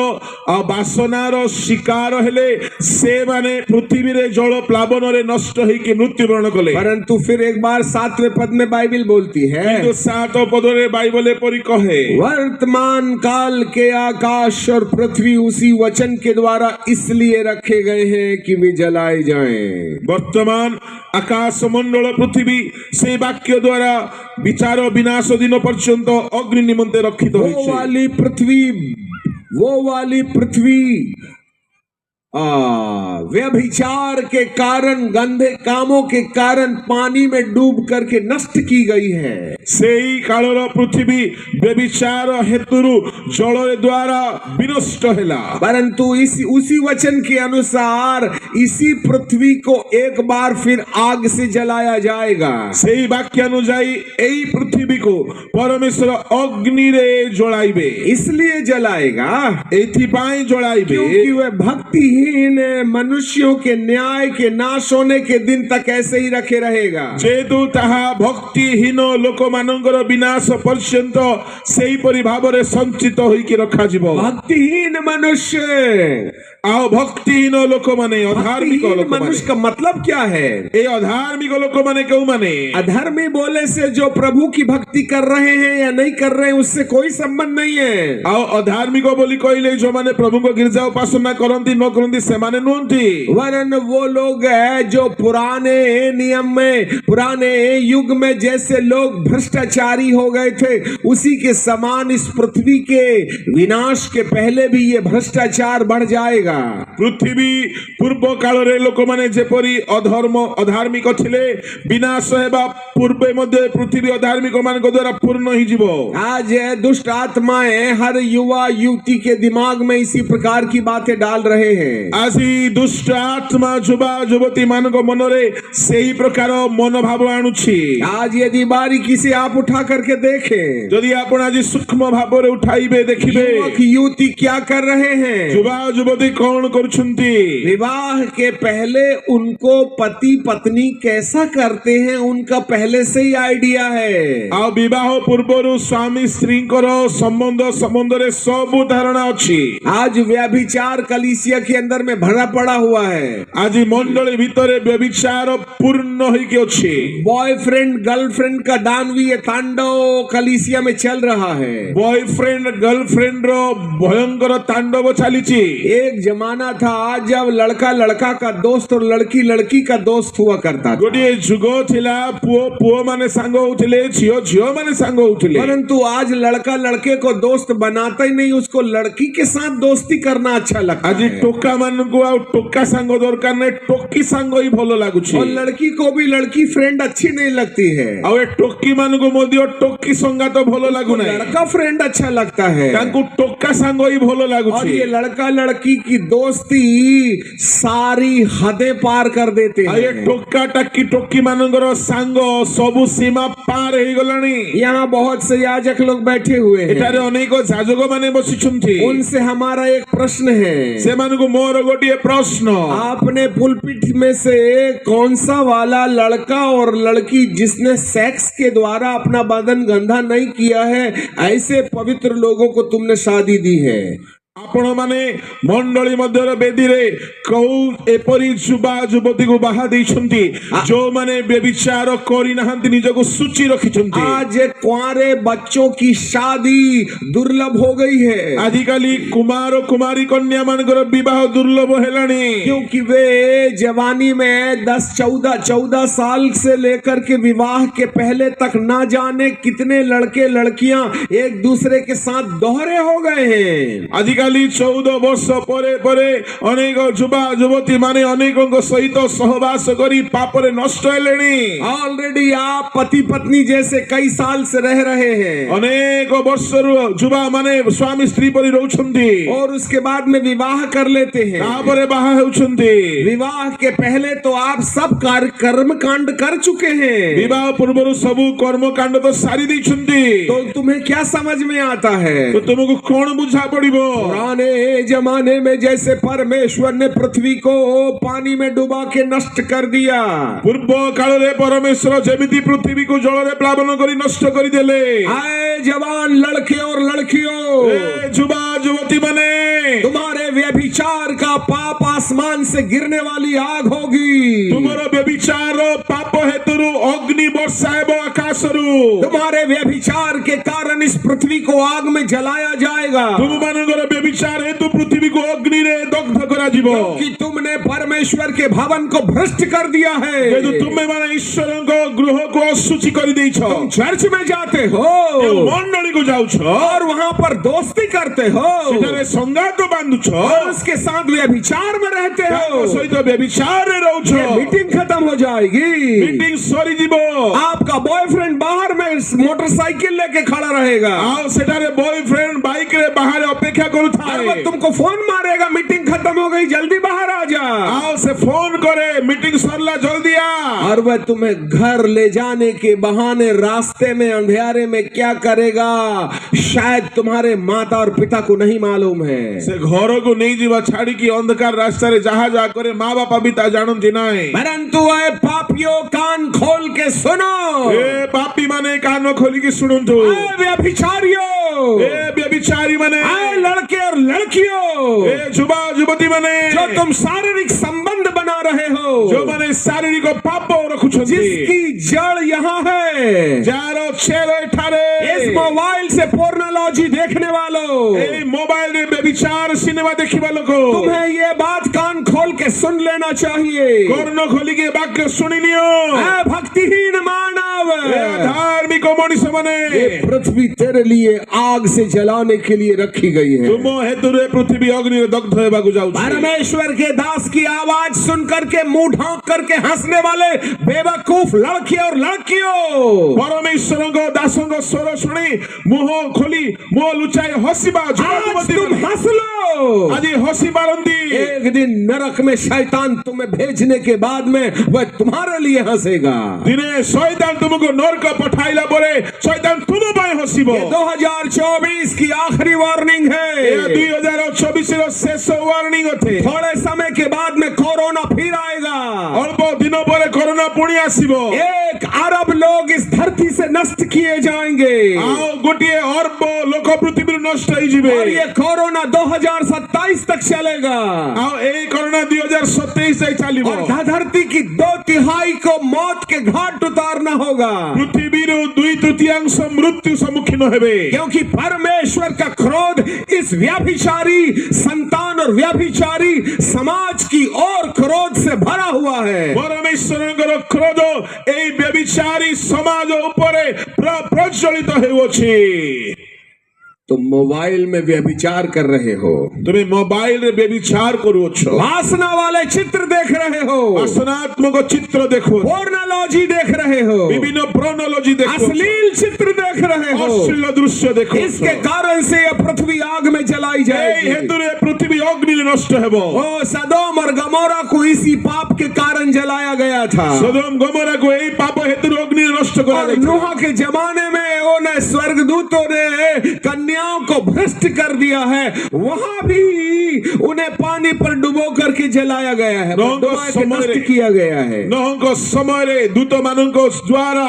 ବାସନାର ଶିକାର ହେଲେ ସେମାନେ ପୃଥିବୀରେ ଜଳ ପ୍ଲାବନରେ ନଷ୍ଟ ହେଇକି ମୃତ୍ୟୁବରଣ କଲେ। परंतु फिर एक बार 7वें पद में बाइबल बोलती है, କିନ୍ତୁ 7 ପଦରେ ବାଇବଲ ଏପରି କହେ, वर्तमान काल के आकाश और पृथ्वी उसी वचन के द्वारा इसलिए रखे गए हैं कि वे जलाए जाएं। ବର୍ତ୍ତମାନ ଆକାଶ ମଣ୍ଡଳ ପୃଥିବୀ ସେଇ ବାକ୍ୟ ଦ୍ୱାରା ବିଚାର ବିନାଶ ଦିନ ପର୍ଯ୍ୟନ୍ତ ଅଗ୍ନି ନିମନ୍ତେ ରକ୍ଷିତ वो ହୋଇଛି। वाली पृथ्वी व्यभिचार के कारण, गंदे कामों के कारण पानी में डूब करके नष्ट की गई है। ସେଇ କାଳର ପୃଥିବୀ ବ୍ୟଭିଚାର ହେତୁରୁ ଜଳ ଦ୍ୱାରା ବିନଷ୍ଟ ହେଲା। परंतु उसी वचन के अनुसार इसी पृथ्वी को एक बार फिर आग से जलाया जाएगा। ସେଇ ବାକ୍ୟାନୁଯାୟୀ ଏଇ ପୃଥିବୀକୁ ପରମେଶ୍ୱର ଅଗ୍ନିରେ ଜଳାଇବେ। इसलिए जलाएगा ଏଥିପାଇଁ ଜଳାଇବେ क्योंकि वह भक्तिहीन मनुष्यों के न्याय के नाश होने के दिन तक ऐसे ही रखे रहेगा। ଯେହେତୁ ତାହା ଭକ୍ତିହୀନ ଲୋକମାନଙ୍କର ବିନାଶ ପର୍ଯ୍ୟନ୍ତ ସେହିପରି ଭାବରେ ସଞ୍ଚିତ ହୋଇକି ରଖାଯିବ। भक्तिहीन मनुष्य, ଆଉ ଭକ୍ତିହୀନ ଲୋକମାନେ, ଅଧାର୍ମିକ भक्तिहीन ଲୋକମାନେ, मनुष्य का मतलब क्या है? ଏ ଅଧାର୍ମିକ ଲୋକମାନେ କେଉଁମାନେ? अधर्मी बोले से जो प्रभु की भक्ति कर रहे हैं या नहीं कर रहे हैं उससे कोई संबंध नहीं है। ଆଉ ଅଧାର୍ମିକ ବୋଲି କହିଲେ ଯୋଉମାନେ ପ୍ରଭୁଙ୍କ ଗିର୍ଜା ଉପାସନା କରନ୍ତି ନ କରନ୍ତି ସେମାନେ ନୁହନ୍ତି, वरन वो लोग हैं जो पुराने नियम में, पुराने युग में जैसे लोग भ्रष्टाचारी हो गए थे, उसी के समान इस पृथ्वी के विनाश के पहले भी ये भ्रष्टाचार बढ़ जाएगा। ପୃଥିବୀ ପୂର୍ବ କାଳରେ ଲୋକମାନେ ଯେପରି ଅଧାର୍ମିକ ଥିଲେ, ବିନାଶ ହେବା ପୂର୍ବେ ମଧ୍ୟ ପୃଥିବୀ ଅଧାର୍ମିକ ମାନଙ୍କ ଦ୍ୱାରା ପୂର୍ଣ୍ଣ ହେଇଯିବ। आज दुष्ट आत्माएं हर युवा युवती के दिमाग में इसी प्रकार की बातें डाल रहे हैं। ଆଜି ଦୁଷ୍ଟ ଆତ୍ମା ଯୁବା ଯୁବତୀ ମାନଙ୍କ ମନରେ ସେହି ପ୍ରକାର ମନୋଭାବ ଆଣୁଛି। आज यदि बारीकी से आप उठा करके देखें, ଯଦି ଆପଣ ଆଜି ସୂକ୍ଷ୍ମ ଭାବରେ ଉଠାଇବେ ଦେଖିବେ युवक युवती क्या कर रहे हैं। ଯୁବା ଯୁବତୀ କଣ କରୁଛନ୍ତି। विवाह के पहले उनको पति पत्नी कैसा करते हैं, उनका पहले पहले से ही आइडिया है। आ विवाह पूर्वरु स्वामी स्त्रींकर संबंध संबंध रे सब धारणा अछि। आज व्यभिचार कलीसिया के अंदर में भरा पड़ा हुआ है। आज मंडली भितरे व्यभिचार पूर्ण होई के अछि। बॉयफ्रेंड गर्लफ्रेंड का दानवीय तांडव कलीसिया में चल रहा है। बॉयफ्रेंड गर्लफ्रेंड रो भयंकर तांडव चलीछि। एक जमाना था जब लड़का लड़का का दोस्त और लड़की लड़की का दोस्त हुआ करता था। गोटे जुग थिला पुओ पुओ माने सांग होउथिले, झियो झियो माने सांग होउथिले। परंतु आज लड़का लड़के को दोस्त बनाता ही नहीं, उसको लड़की के साथ दोस्ती करना अच्छा लगता आज है। टोका मानकु आ टोका सांग दरकार नै, टोकी सांग ही भलो लागुछि। और लड़की को भी लड़की फ्रेंड अच्छी नहीं लगती है। आ ए टोकी मानकु मदियो टोकी संगा तो भलो लागु नै, लड़का फ्रेंड अच्छा लगता है। तांकु टोका सांग ही भलो और लागुछि। ये लड़का लड़की की दोस्ती सारी हदें पार कर देते आ ये हैं। टोका टाकी टोकी मानकर सांग सबु सीमा पार हे गलानी। यहाँ बहुत से याजक लोग बैठे हुए हैं। एटारे अनेक जाजक माने बसिछुंती। उनसे हमारा एक प्रश्न है। से मानकु मोर गोटिए प्रश्न, आपने पुलपिट में से कौन सा वाला लड़का और लड़की जिसने सेक्स के द्वारा अपना बदन गंदा नहीं किया है, ऐसे पवित्र लोगों को तुमने शादी दी है? आपण माने मंडली मध्यर बेदी रे कहू एपरी युवा युवती को बाहा देइछंती जो माने व्यभिचार करि नहंती, निजको सूची रखिछंती। आज कुंवारे बच्चों की शादी दुर्लभ हो गई है। आजिकाली कुमार कुमारी कन्या मानकर विवाह दुर्लभ हेलानी, क्योंकि वे जवानी में 10-14 साल से लेकर के विवाह के पहले तक ना जाने कितने लड़के लड़कियां एक दूसरे के साथ दोहरे हो गए हैं। आजिकाली 14 वर्ष परे परे अनेक युवा युवती माने अनेकों सहित सहवास करी पापरे नष्ट हेलेनी। ऑलरेडी आप पति पत्नी जैसे कई साल से रह रहे हैं अनेक वर्षरु युवा माने स्वामी स्त्री परि रहउछंती और उसके बाद में विवाह कर लेते हैं। तापरे बाहा हेउछंती। विवाह के पहले तो आप सब कर्म कांड कर चुके हैं। विवाह पूर्वरु सबु कर्म कांड तो सारी दैछंती। तो तुम्हें क्या समझ में आता है? तो तुमको कौन बुझा पड़िबो? पुराने जमाने में जैसे परमेश्वर ने पृथ्वी को पानी में डुबा के नष्ट कर दिया, पूर्व काल रे परमेश्वर जेमिति पृथ्वी को जल रे प्लावन करी नष्ट करी देले। आए जवान लड़के और लड़कियों, ए युवा युवती माने तुम्हारे व्यभिचार का पाप आसमान से गिरने वाली आग होगी। तुमरो व्यभिचार पाप हेतुरु अग्नि वर्षाएब आकाशरु। तुम्हारे व्यभिचार के कारण इस पृथ्वी को आग में जलाया जाएगा। तुम मानकर व्यभिचार हेतु पृथ्वी को अग्नि रे दग्ध करा जीवो। कि तुमने परमेश्वर के भवन को भ्रष्ट कर दिया है। किंतु तुमे माने ईश्वर को गृह को अशुचि कर देइछो। तुम चर्च में जाते हो, मंडली को जाउछो और वहां पर दोस्ती करते हो, सेठारे संगात बांधुछो और उसके साथ व्यभिचार में रहते हो। सहित व्यभिचार रे रहउछो। मीटिंग खत्म हो जाएगी, मीटिंग सरी जीवो। आपका बॉयफ्रेंड बाहर में मोटरसाइकिल लेके खड़ा रहेगा। आओ सेठारे बॉयफ्रेंड बाइक रे बाहर अपेक्षा करूथा और वो तुमको फोन मारेगा, मीटिंग खत्म हो गई, जल्दी बाहर आ जा। आओ से फोन करे, मीटिंग सरला जल्दी आ। और वह तुम्हें घर ले जाने के बहाने रास्ते में अंधेरे में क्या करेगा, शायद तुम्हारे माता और पिता को नहीं मालूम है। से घर को नहीं जीवा छाड़ी की अंधकार रास्ता रे जहा जा करे माँ बापा भी ता जानती नहीं। परंतु ए पापियों कान खोल के सुनो। ए पापी माने कान खोली के सुनंतु। ए व्यभिचारियों, ए व्यभिचारी माने ए लड़के और लड़कियों, ए युवा युवती माने जो तुम शारीरिक संबंध बना रहे हो, जो माने शारीरिक पाप रखुछंती, जिसकी जड़ यहाँ है। जारो छेलो ठारे इस मोबाइल से पोर्नोलॉजी देखने वालों, ए मोबाइल रे व्यभिचार सिनेमा देखि वालों को तुम्हें ये बात कान खोल के सुन लेना चाहिए। कर्ण खोली के वाक्य सुनी नियो। ए भक्तिहीन मानव, धार्मिक मनुष्य माने ये पृथ्वी तेरे लिए आग से जलाने के लिए रखी गई है। तुम हेतु रे पृथ्वी अग्नि रे दग्ध हेबाकु जाउछ। परमेश्वर के दास की आवाज सुन करके मुंह ढांक करके हंसने वाले बेवकूफ लड़के और लड़कियों, परमेश्वर को दासों को स्वर सुनी मुंह खोली मुंह लुचाई हसीबा। आज तुम हंस लो, आज हसी बारंदी। एक दिन नरक में शैतान तुम्हें भेजने के बाद में वह तुम्हारे लिए हंसेगा। दिने शैतान तुमको नरक पठाइला ପରେ ଶୈତାନ ତୁମ ପାଇଁ ହସିବ। ये 2024 की आखिरी वार्निंग ଏହା है। 2024 ର ଶେଷ ୱାର୍ଣ୍ଣିଂ ଅଟେ। थोड़े समय के बाद में कोरोना फिर आएगा। ଅଳ୍ପ ଦିନ ପରେ କରୋନା ପୁଣି ଆସିବ। 1 अरब लोग इस धरती से नष्ट किए जाएंगे ଆଉ ଗୋଟିଏ ଅର୍ବ ଲୋକ ପୃଥିବୀରୁ ନଷ୍ଟ ହେଇଯିବେ। और ये कोरोना 2027 तक चलेगा ଆଉ ଏଇ କରୋନା 2027 ଯାଏ ଚାଲିବ। और धरती की 2/3 को मौत के घाट उतारना होगा ପୃଥିବୀରୁ 2/3 ମୃତ୍ୟୁ ସମ୍ମୁଖୀନ ହେବେ। क्योंकि परमेश्वर का क्रोध इस व्यभिचारी संतान और व्यभिचारी समाज की ओर क्रोध से भरा हुआ है। ପରମେଶ୍ୱରଙ୍କର କ୍ରୋଧ ଏଇ ବ୍ୟଭିଚାରୀ ସମାଜ ଉପରେ ପ୍ରଜ୍ୱଳିତ ହେଉଅଛି। तुम मोबाइल में व्यभिचार कर रहे हो, ତୁମେ ମୋବାଇଲରେ ବ୍ୟଭିଚାର କରୁଅଛ। वासना वाले चित्र देख रहे हो, ବାସନାତ୍ମକ ଚିତ୍ର ଦେଖୁ, पोर्नोलॉजी देख रहे हो, ବିଭିନ୍ନ ପ୍ରୋନୋଲୋଜି ଦେଖୁ, अश्लील चित्र देख रहे हो। ଅଶ୍ଳୀଳ ଦୃଶ୍ୟ ଦେଖୁ। इसके कारण से यह पृथ्वी आग में जलाई ଏଇ जाएगी। ହେତୁରେ ପୃଥିବୀ ଅଗ୍ନିରେ ନଷ୍ଟ ହେବ। ओ सदोम और गमोरा को इसी पाप के कारण जलाया गया था। ସୋଦମ ଗମୋରାକୁ ଏଇ ପାପ ହେତୁରୁ ଅଗ୍ନିରେ ନଷ୍ଟ और କରାଯାଇଥିଲା। नूह के जमाने में उन्हें स्वर्गदूतों ने कन्याओं को भ्रष्ट कर दिया है, वहां भी उन्हें पानी पर डुबो करके जलाया गया है, डुबा के नष्ट किया गया है। ନୋହଙ୍କ ସମୟରେ ଦୂତ ମାନଙ୍କ ଦ୍ୱାରା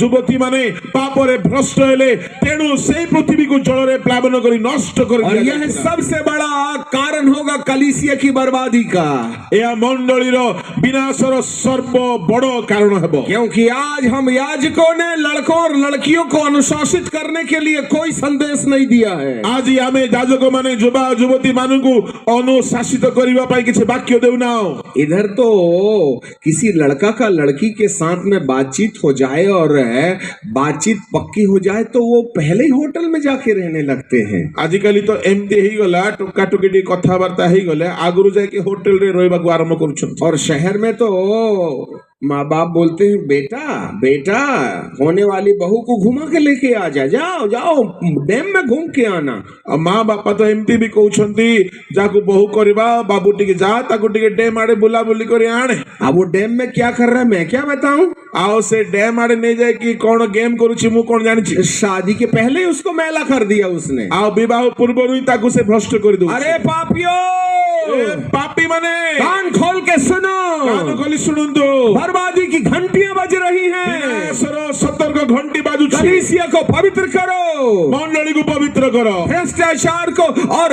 ଯୁବତୀ ମାନେ ପାପରେ ଭ୍ରଷ୍ଟ ହେଲେ, ତେଣୁ ସେଇ ପୃଥିବୀକୁ ଜଳରେ ପ୍ଲାବନ କରି ନଷ୍ଟ କରି और यह ଦିଆଯାଇଥିଲା। सबसे बड़ा कारण होगा कलीसिया की बर्बादी का, ଏହା ମଣ୍ଡଳୀର ବିନାଶର ସର୍ବ ବଡ଼ କାରଣ ହେବ। क्योंकि आज हम याजकों ने लड़कों और लड़कियों को अनुशासित करने के लिए कोई संदेश नहीं दिया है। ଆଜି ଆମେ ଯାଜକ ମାନେ ଯୁବା ଯୁବତୀ ମାନଙ୍କୁ ଅନୁଶାସିତ କରିବା ପାଇଁ କିଛି ବାକ୍ୟ ଦେଉନାହୁଁ। इधर तो किसी लड़का का लड़की के साथ में बातचीत हो जाए और बातचीत पक्की हो जाए तो वो पहले ही होटल में जाके रहने लगते हैं। ଆଜିକାଲି ତ ଏମିତି ହେଇଗଲା, ଟୋକାଟୋକି ଟିକେ କଥାବାର୍ତ୍ତା ହେଇଗଲେ ଆଗରୁ ଯାଇକି ହୋଟେଲରେ ରହିବାକୁ ଆରମ୍ଭ କରୁଛନ୍ତି। और शहर में तो माँ बाप बोलते हैं बेटा बेटा होने वाली बहू को घुमा के लेके आ जा, जाओ जाओ डैम में घूम के आना। ଆଉ ମା ବାପା ତ ଏମିତି ବି କହୁଛନ୍ତି, ଯାହାକୁ ବୋହୁ କରିବା ବାବୁ ଟିକେ ଯା, ତାକୁ ଟିକେ ଡ୍ୟାମ୍ ଆଡେ ବୁଲାବୁଲି କରି ଆଣେ। अब वो डैम में क्या कर रहा है मैं क्या बताऊं। ଆଉ ସେ ଡ୍ୟାମ୍ ଆଡେ ନେଇଯାଇକି କଣ ଗେମ୍ କରୁଛି ମୁଁ କଣ ଜାଣିଛି। शादी के पहले ही उसको मैला कर दिया उसने। ଆଉ ବିବାହ ପୂର୍ବରୁ ହିଁ ତାକୁ ସେ ଭ୍ରଷ୍ଟ କରିଦଉଛି। अरे पापियो ଏ ପାପୀ ମାନେ कान खोल के सुनो, କାନ ଖୋଲି ଶୁଣନ୍ତୁ, बर्बादी की घंटियां बज रही हैं। ବିନାଶର ସତର୍କ ଘଣ୍ଟି ବାଜୁଛି। कलीसिया को पवित्र करो, ମଣ୍ଡଳୀକୁ ପବିତ୍ର କର, भ्रष्टाचार को और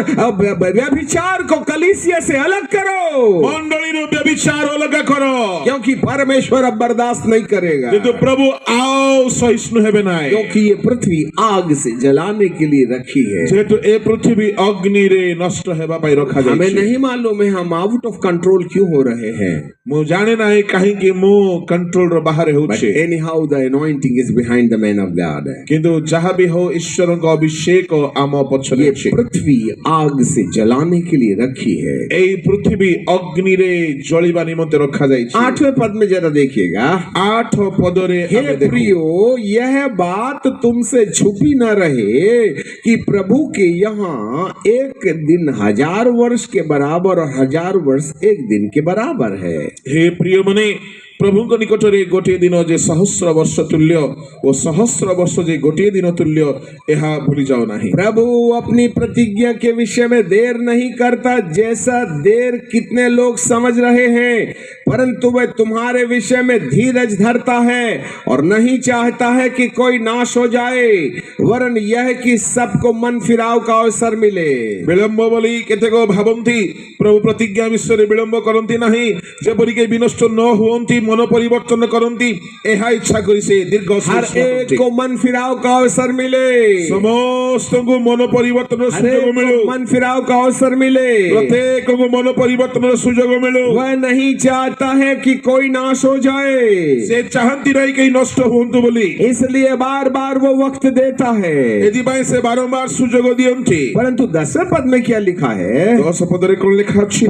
व्यभिचार को कलीसिया से अलग करो, ମଣ୍ଡଳୀରୁ ବ୍ୟଭିଚାର ଅଲଗା କର। क्योंकि परमेश्वर अब बर्दाश्त नहीं करेगा। କିନ୍ତୁ ପ୍ରଭୁ ଆଉ ସହିଷ୍ଣୁ ହେବେ ନାହିଁ। क्योंकि ये पृथ्वी आग से जलाने के लिए रखी है। ଯେହେତୁ ଏ ପୃଥିବୀ ଅଗ୍ନିରେ ନଷ୍ଟ ହେବା ପାଇଁ हमें ରଖାଯାଇଛି। नहीं मालूम है हम आउट ऑफ कंट्रोल क्यों हो रहे हैं। ମୁଁ ଜାଣେ ନାହିଁ କାହିଁକି ମୁଁ କଣ୍ଟ୍ରୋଲର ବାହାରେ But ହେଉଛି। anyhow the anointing is behind the man of God. କିନ୍ତୁ ଯାହା ବି ହଉ ଈଶ୍ୱରଙ୍କ ଅଭିଷେକ ଆମ ପଛରେ ये ଅଛି। पृथ्वी आग से जलाने के लिए रखी है। ଏଇ ପୃଥିବୀ ଅଗ୍ନିରେ ଜଳିବା ନିମନ୍ତେ ରଖାଯାଇଛି। 8वें पद में जरा देखिएगा। 8 ପଦରେ हे ଆମେ ଦେଖୁ, प्रियो यह बात तुमसे छुपी न रहे कि प्रभु के यहाँ एक दिन 1000 वर्ष के बराबर और 1000 वर्ष एक दिन के बराबर है। हे ପ୍ରିୟ ମାନେ, ପ୍ରଭୁଙ୍କ ନିକଟରେ ଗୋଟିଏ ଦିନ ଯେ ସହସ୍ର ବର୍ଷ ତୁଲ୍ୟ ଓ ସହସ୍ର ବର୍ଷ ଯେ ଗୋଟିଏ ଦିନ ତୁଲ୍ୟ, ଏହା ଭୁଲି ଯାଅ ନାହିଁ। प्रभु अपनी प्रतिज्ञा के विषय में देर नहीं करता जैसा देर कितने लोग समझ रहे हैं, परंतु वह तुम्हारे विषय में धीरज धरता है और नहीं चाहता है कि कोई नाश हो जाए, वरन यह कि सबको मन फिराव का अवसर मिले। ବିଳମ୍ବ ବୋଲି କେତେକ ଭାବନ୍ତି, ପ୍ରଭୁ ପ୍ରତିଜ୍ଞା ବିଷୟରେ ବିଳମ୍ବ କରନ୍ତି ନାହିଁ, ଯେପରିକି ବିନଷ୍ଟ ନ ହୁଅନ୍ତି, ମନ ପରିବର୍ତ୍ତନ କରନ୍ତି, ଏହା ଇଚ୍ଛା କରି ସେ ଦୀର୍ଘ हर एक को मन फिराव का अवसर मिले, ସମସ୍ତଙ୍କୁ ମନ ପରିବର୍ତ୍ତନର हर एक ସୁଯୋଗ ମିଳୁ, को मन फिराव का अवसर मिले। ପ୍ରତ୍ୟେକଙ୍କୁ ମନ ପରିବର୍ତ୍ତନର ସୁଯୋଗ ମିଳୁ। वह नहीं चाहता है कि कोई नाश हो जाए, ସେ ଚାହାନ୍ତି ନାହିଁ କେହି ନଷ୍ଟ ହୁଅନ୍ତୁ ବୋଲି, इसलिए बार बार वो वक्त देता है। ଏଥିପାଇଁ ସେ ବାରମ୍ବାର ସୁଯୋଗ ଦିଅନ୍ତି। परंतु 10वें पद में क्या लिखा है। 10 ପଦରେ କଣ ଲେଖା ଅଛି?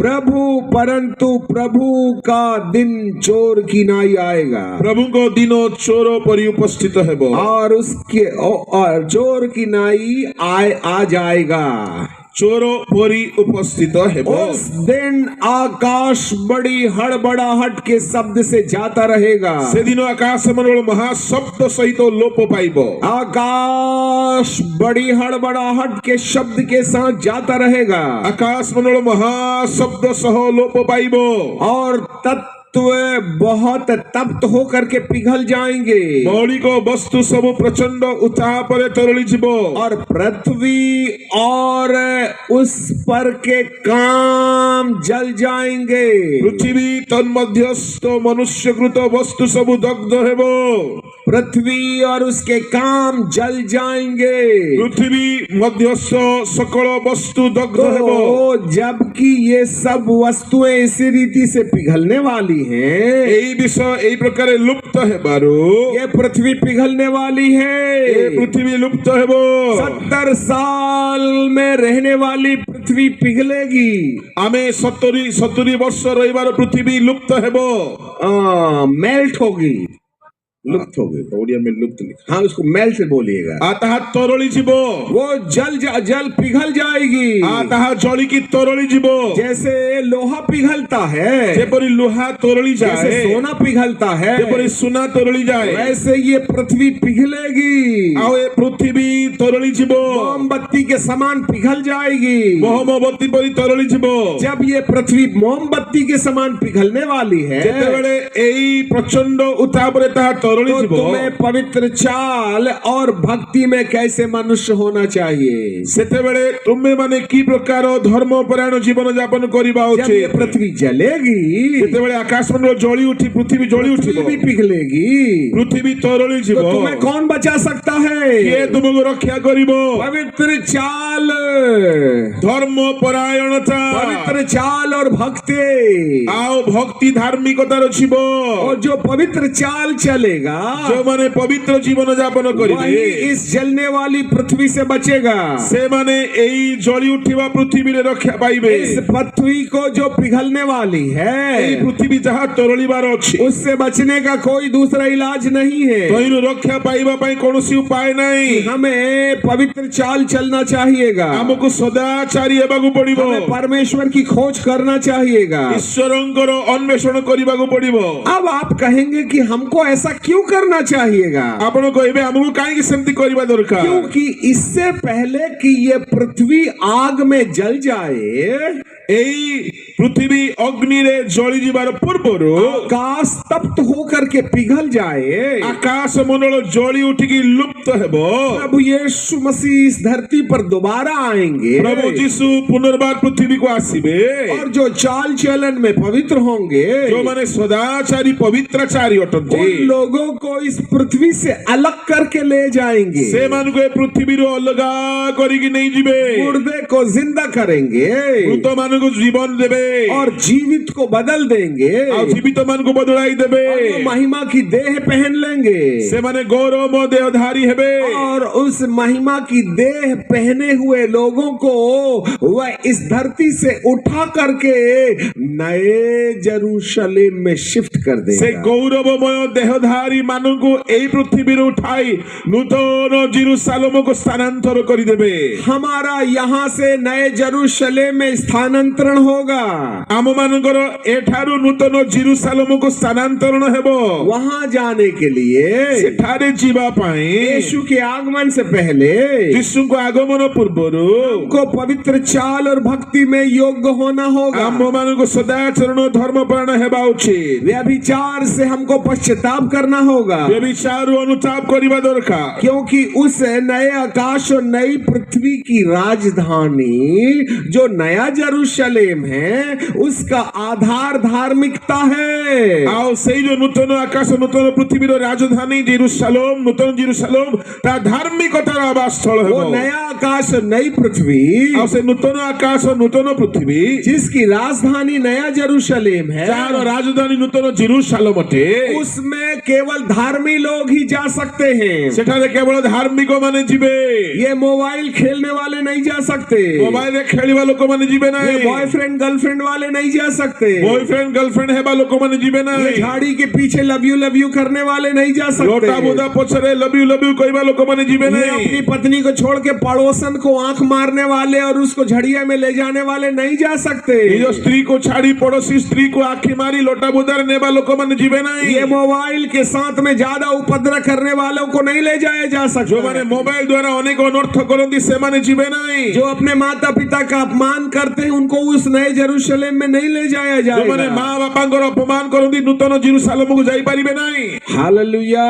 परंतु प्रभु का दिन चोर की नाई आएगा ପ୍ରଭୁଙ୍କ ଦିନ ଚୋର ପରି ଉପସ୍ଥିତ ହେବ। और उसके और चोर की नाई आ जाएगा। चोर परी उपस्थित हेबो। उस दिन आकाश बड़ी हड़बड़ाहट के शब्द से जाता रहेगा। सेदिन आकाश मंडल महाशब्द सहित लोप पाइबो। आकाश बड़ी हड़बड़ाहट के शब्द के साथ जाता रहेगा आकाश मंडल महाशब्द सह लोप पाइबो। और तत्व बहुत तप्त होकर के पिघल जाएंगे मौलिक वस्तु सब प्रचंड उत्ताप रे तरली जीवो। और पृथ्वी और उस पर के काम जल जाएंगे। पृथ्वी तन्मध्यस्थ मनुष्यकृत वस्तु सब दग्ध हेबो। पृथ्वी और उसके काम जल जाएंगे। पृथ्वी मध्यस्थ सकल वस्तु दग्ध हेबो। तो जबकि ये सब वस्तुएं इसी रीति से पिघलने वाली हैं, एई विषय एई प्रकार लुप्त हेबारु ये पृथ्वी पिघलने वाली है। ए पृथ्वी लुप्त हेबो। 70 साल में रहने वाली पृथ्वी पिघलेगी। आमे 70 वर्ष रहिबार पृथ्वी लुप्त हेबो। मेल्ट होगी, लुप्त होगी। ओडिया में लुप्त लिखा। हाँ, उसको मेल्ट से बोलिएगा। आताहा तरली जीवो। वो जल पिघल जाएगी। आताहा जली की तरली जीवो। जैसे लोहा पिघलता है, जेपरी लोहा तरली जाए, जैसे सोना पिघलता है, जेपरी सोना तरली जाए, वैसे ये पृथ्वी पिघलेगी। आओ ए पृथ्वी तरली जीवो। मोमबत्ती के समान पिघल जाएगी। मोमबत्ती परी तरली जीवो। जब ये पृथ्वी मोमबत्ती के समान पिघलने वाली है, जेतेबेले एई प्रचंड उत्ताप रे ताहा तरली तो जीवो। तुम्हें पवित्र चाल और भक्ति में कैसे मनुष्य होना चाहिए। सेतेबेले तुमे माने की प्रकार धर्मपरायण जीवन यापन करिबा जब ये उचित। पृथ्वी जलेगी, जेतेबेले आकाश मंडल जली उठी, पृथ्वी जली पृथ्वी भी उठिबो, पिघलेगी, पृथ्वी तरली तो जीवो। तुम्हें कौन बचा सकता है? किए तुमको रक्षा करिबो? पवित्र चाल, धर्मपरायणता, पवित्र चाल और भक्ति। आओ भक्ति धार्मिकतार जीवो। और जो पवित्र चाल चलेगा, जो माने पवित्र जीवन यापन वही करिबे, इस जलने वाली पृथ्वी से बचेगा। से माने एई जली उठिबा पृथ्वी रे रक्षा पाइबे। इस पृथ्वी को जो पिघलने वाली एई है, पृथ्वी जहा तरलिबार अछि, उससे बचने का कोई दूसरा इलाज नहीं है। तहिनु रक्षा पाइबा पई कोनोसी उपाय नाही। हमें पवित्र चाल चलना चाहिएगा। हमको सदाचारी हेबाकु पड़िबो। हमें परमेश्वर की खोज करना चाहिएगा। ईश्वरंकर अन्वेषण करिबाकु पड़िबो। अब आप कहेंगे कि हमको ऐसा क्यों करना चाहिएगा? आपण कहबे हमको काहे सेमति करिबा दरकार? क्योंकि इससे पहले कि ये पृथ्वी आग में जल जाए, एई पृथ्वी अग्नि रे जली जीवार पूर्वरु आकाश तप्त होकर के पिघल जाए, आकाश मंडल जली उठिकी लुप्त हेबो। प्रभु यीशु मसीह इस धरती पर दोबारा आएंगे। प्रभु यीशु पुनर्बार पृथ्वी को आसीबे। और जो चाल चलन में पवित्र होंगे, जो माने सदाचारी पवित्राचारी अटंती, उन लोगों को इस पृथ्वी से अलग करके ले जाएंगे। से मान को पृथ्वी रो अलगा करिकी नहीं जीवे। मुर्दे को जिंदा करेंगे मृत मान को जीवन देबे और जीवित को बदल देंगे। और जीवित मान को बदलाई देबे। और वो महिमा की देह पहन लेंगे। से माने गौरव देहधारी हेबे। और उस महिमा की देह पहने हुए लोगों को वह इस धरती से उठा करके नए जेरूशलेम में शिफ्ट कर से देगा। गौरवमय देहधारी मानू को एई पृथ्वी रे उठाई नूतन जेरूशलेम को स्थानांतर कर देबे। हमारा यहाँ से नए जेरूशलेम में स्थानांतरण होगा। आम मानकर एठारु नूतन जेरूशलेम को स्थानांतरण हेबो। वहां जाने के लिए सेठारे जीवा पाई यीशु के आगमन से पहले यीशु को आगमन पूर्वरु को पवित्र चाल और भक्ति में योग्य होना होगा। आम मानक सदाचरण धर्मपरायण हेबा उचित। व्यभिचार से हमको पश्चाताप करना होगा। व्यभिचार अनुताप करिबा दरकार। क्योंकि उस नए आकाश और नई पृथ्वी की राजधानी जो नया जेरूशलेम है, उसका आधार धार्मिकता है। आओ सेई जो नूतन आकाश नूतन पृथ्वी रो राजधानी जेरूशलेम नूतन जेरूशलेम ता धार्मिकतार आवास स्थल हेबो। वो नया आकाश और नई पृथ्वी, आओ से नूतन आकाश नूतन पृथ्वी जिसकी राजधानी नया जेरूशलेम है, जार राजधानी नूतन जेरूशलेम अटे, उसमें केवल धार्मी लोग ही जा सकते हैं। सेठारे केवल धार्मिक माने जीवे। ये मोबाइल खेलने वाले नहीं जा सकते। मोबाइल रे खेलिबा लोक माने जीवे ये नाही। बॉयफ्रेंड गर्लफ्रेंड वाले नहीं जा सकते, बॉयफ्रेंड गर्लफ्रेंड हेबा लोक माने जीवे ये नहीं, झाड़ी के पीछे लव यू करने वाले नहीं जा सकते, लोटा बुदा पछरे लव यू कहबा लोक माने जीवे ये नहीं, अपनी पत्नी को छोड़ के पड़ोसन को आंख मारने वाले और उसको झड़िया में ले जाने वाले नहीं जा सकते, निज स्त्री को छाड़ी पड़ोसी स्त्री को आंखी मारी लोटा बुदार नेबा लोक माने जीवे नहीं, ये मोबाइल के साथ में ज्यादा उपद्रव करने वालों को नहीं ले जाया जा जो सकता, माने मोबाइल द्वारा अनेक अनर्थ करंती से माने जीवे नहीं, जो अपने माता पिता का अपमान करते हैं उनको उस नए जेरूशलेम में नहीं ले जाया जो माने जाएगा। मां बापांकर अपमान करंती नूतन जेरूशलेम को जाई परिबे नहीं। हालेलुया।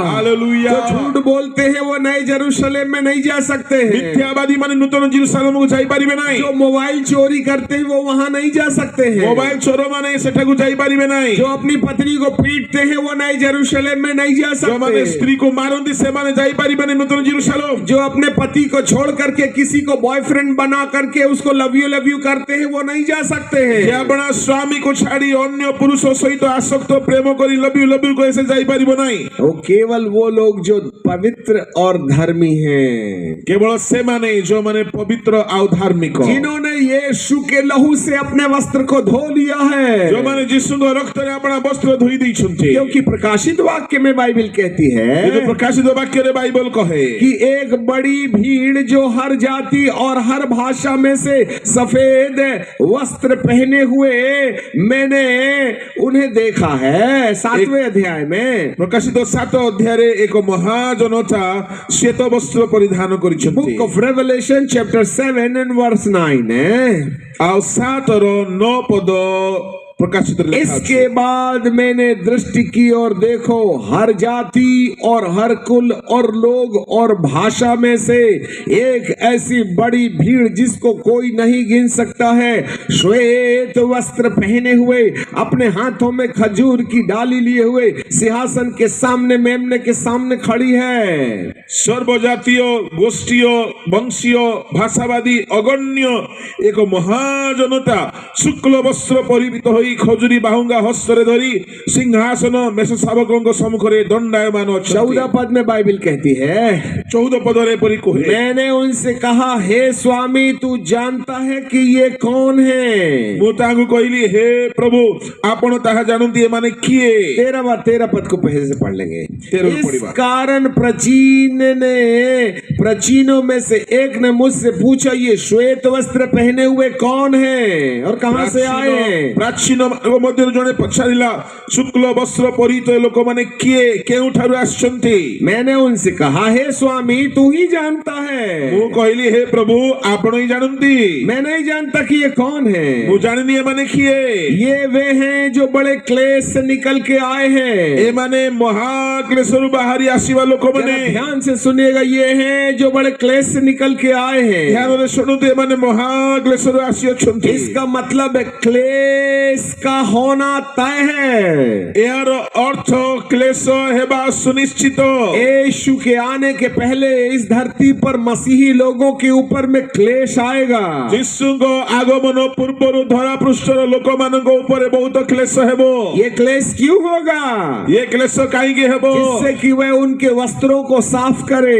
हालेलुया। जो झूठ बोलते हैं वो नए जेरूशलेम में नहीं जा सकते हैं, मिथ्यावादी माने नूतन जेरूशलेम को जाई परिबे नहीं, जो मोबाइल चोरी करते हैं वो वहां नहीं जा सकते हैं, मोबाइल चोरो माने सेठा को जाई परिबे नहीं, जो अपनी पत्नी को पीटते हैं वो नए जेरूशलेम में नहीं जा जो माने सकते, स्त्री को मारंती से माने जाई परिबे नहीं नूतन जेरूशलेम, जो अपने पति को छोड़ करके किसी को बॉयफ्रेंड बना करके उसको लव यू करते हैं वो नहीं जा सकते जे हैं, अपना स्वामी को छाड़ी अन्य पुरुषों सहित आसक्त प्रेम करी लव यू को ऐसे जाई परिबो नहीं, वो केवल वो लोग जो पवित्र और धर्मी हैं, केवल से माने जो माने पवित्र और धार्मिक, जिन्होंने यीशु के लहू से अपने वस्त्र को धो लिया है, जो माने यीशु को रक्त रे अपना वस्त्र धोई दैछन्ति, क्योंकि प्रकाशित वाक्य में बाइबल कहती ये है प्रकाशित वाक्य रे बाइबल कहे कि एक बड़ी भीड़ जो हर जाति और हर भाषा में से सफेद वस्त्र पहने हुए मैंने उन्हें देखा है, 7वें अध्याय में, प्रकाशित 7 अध्याय रे एक महाजनता श्वेत वस्त्र परिधान करिछन्ति, book of revelation chapter 7 and verse 9 है। आ 7 रो 9 पद प्रकाशित लिखा अछि। इसके बाद मैंने दृष्टि की और देखो हर जाति और हर कुल और लोग और भाषा में से एक ऐसी बड़ी भीड़ जिसको कोई नहीं गिन सकता है, श्वेत वस्त्र पहने हुए, अपने हाथों में खजूर की डाली लिए हुए सिंहासन के सामने मेमने के सामने खड़ी है। सर्वजातीय गोष्ठीय वंशीय भाषावादी अगण्य एक महाजनता शुक्ल वस्त्र परिहित होई खजुरी बाहुंगा हस्तरे धरी सिंहासन मेष शावकों सम्मुखरे दंडायमान अछन्ति। 14 पद में बाइबल कहती है, 14 पदरे परि कहे, मैंने उनसे कहा हे स्वामी तू जानता है कि ये कौन है। मु तांगु कहली हे प्रभु आपण ताहा जानंती ए माने किए। 13 पद को पहले से पढ़ लेंगे। 13 इस पढ़िबा। कारण प्राचीनों में से एक ने मुझसे पूछा ये श्वेत वस्त्र पहने हुए कौन है और कहां से आए हैं। प्राचीन मध्य जने पचारिला शुक्ल वस्त्र परिहित लोक माने किए केउठारु आछन्ति। मैंने उनसे कहा हे स्वामी तू ही जानता है। मु कहली हे प्रभु आपण ही जानंती। मैं नहीं जानता कि ये कौन है। मु जाननी ए माने किए। ये वे हैं जो बड़े क्लेश से निकल के आए हैं। ए माने महाक्लेशरु बाहरी आसीबा लोक माने। ध्यान से सुनिएगा, ये हैं जो बड़े क्लेश से निकल के आए हैं। ध्यान रे सुनुते ए माने महाक्लेशरु आसी अछन्ति। इसका मतलब है क्लेश का होना तय है। यार अर्थ क्लेश हेबा सुनिश्चित। यीशु के आने के पहले इस धरती पर मसीही लोगों के ऊपर में क्लेश आएगा। यीशुଙ୍କ आगमन पूर्वरु धरा पृष्ठर लोक मानक ऊपर बहुत क्लेश हेबो। ये क्लेश क्यों होगा? ये क्लेश काहेकि हेबो? जिससे कि वह उनके वस्त्रों को साफ करे,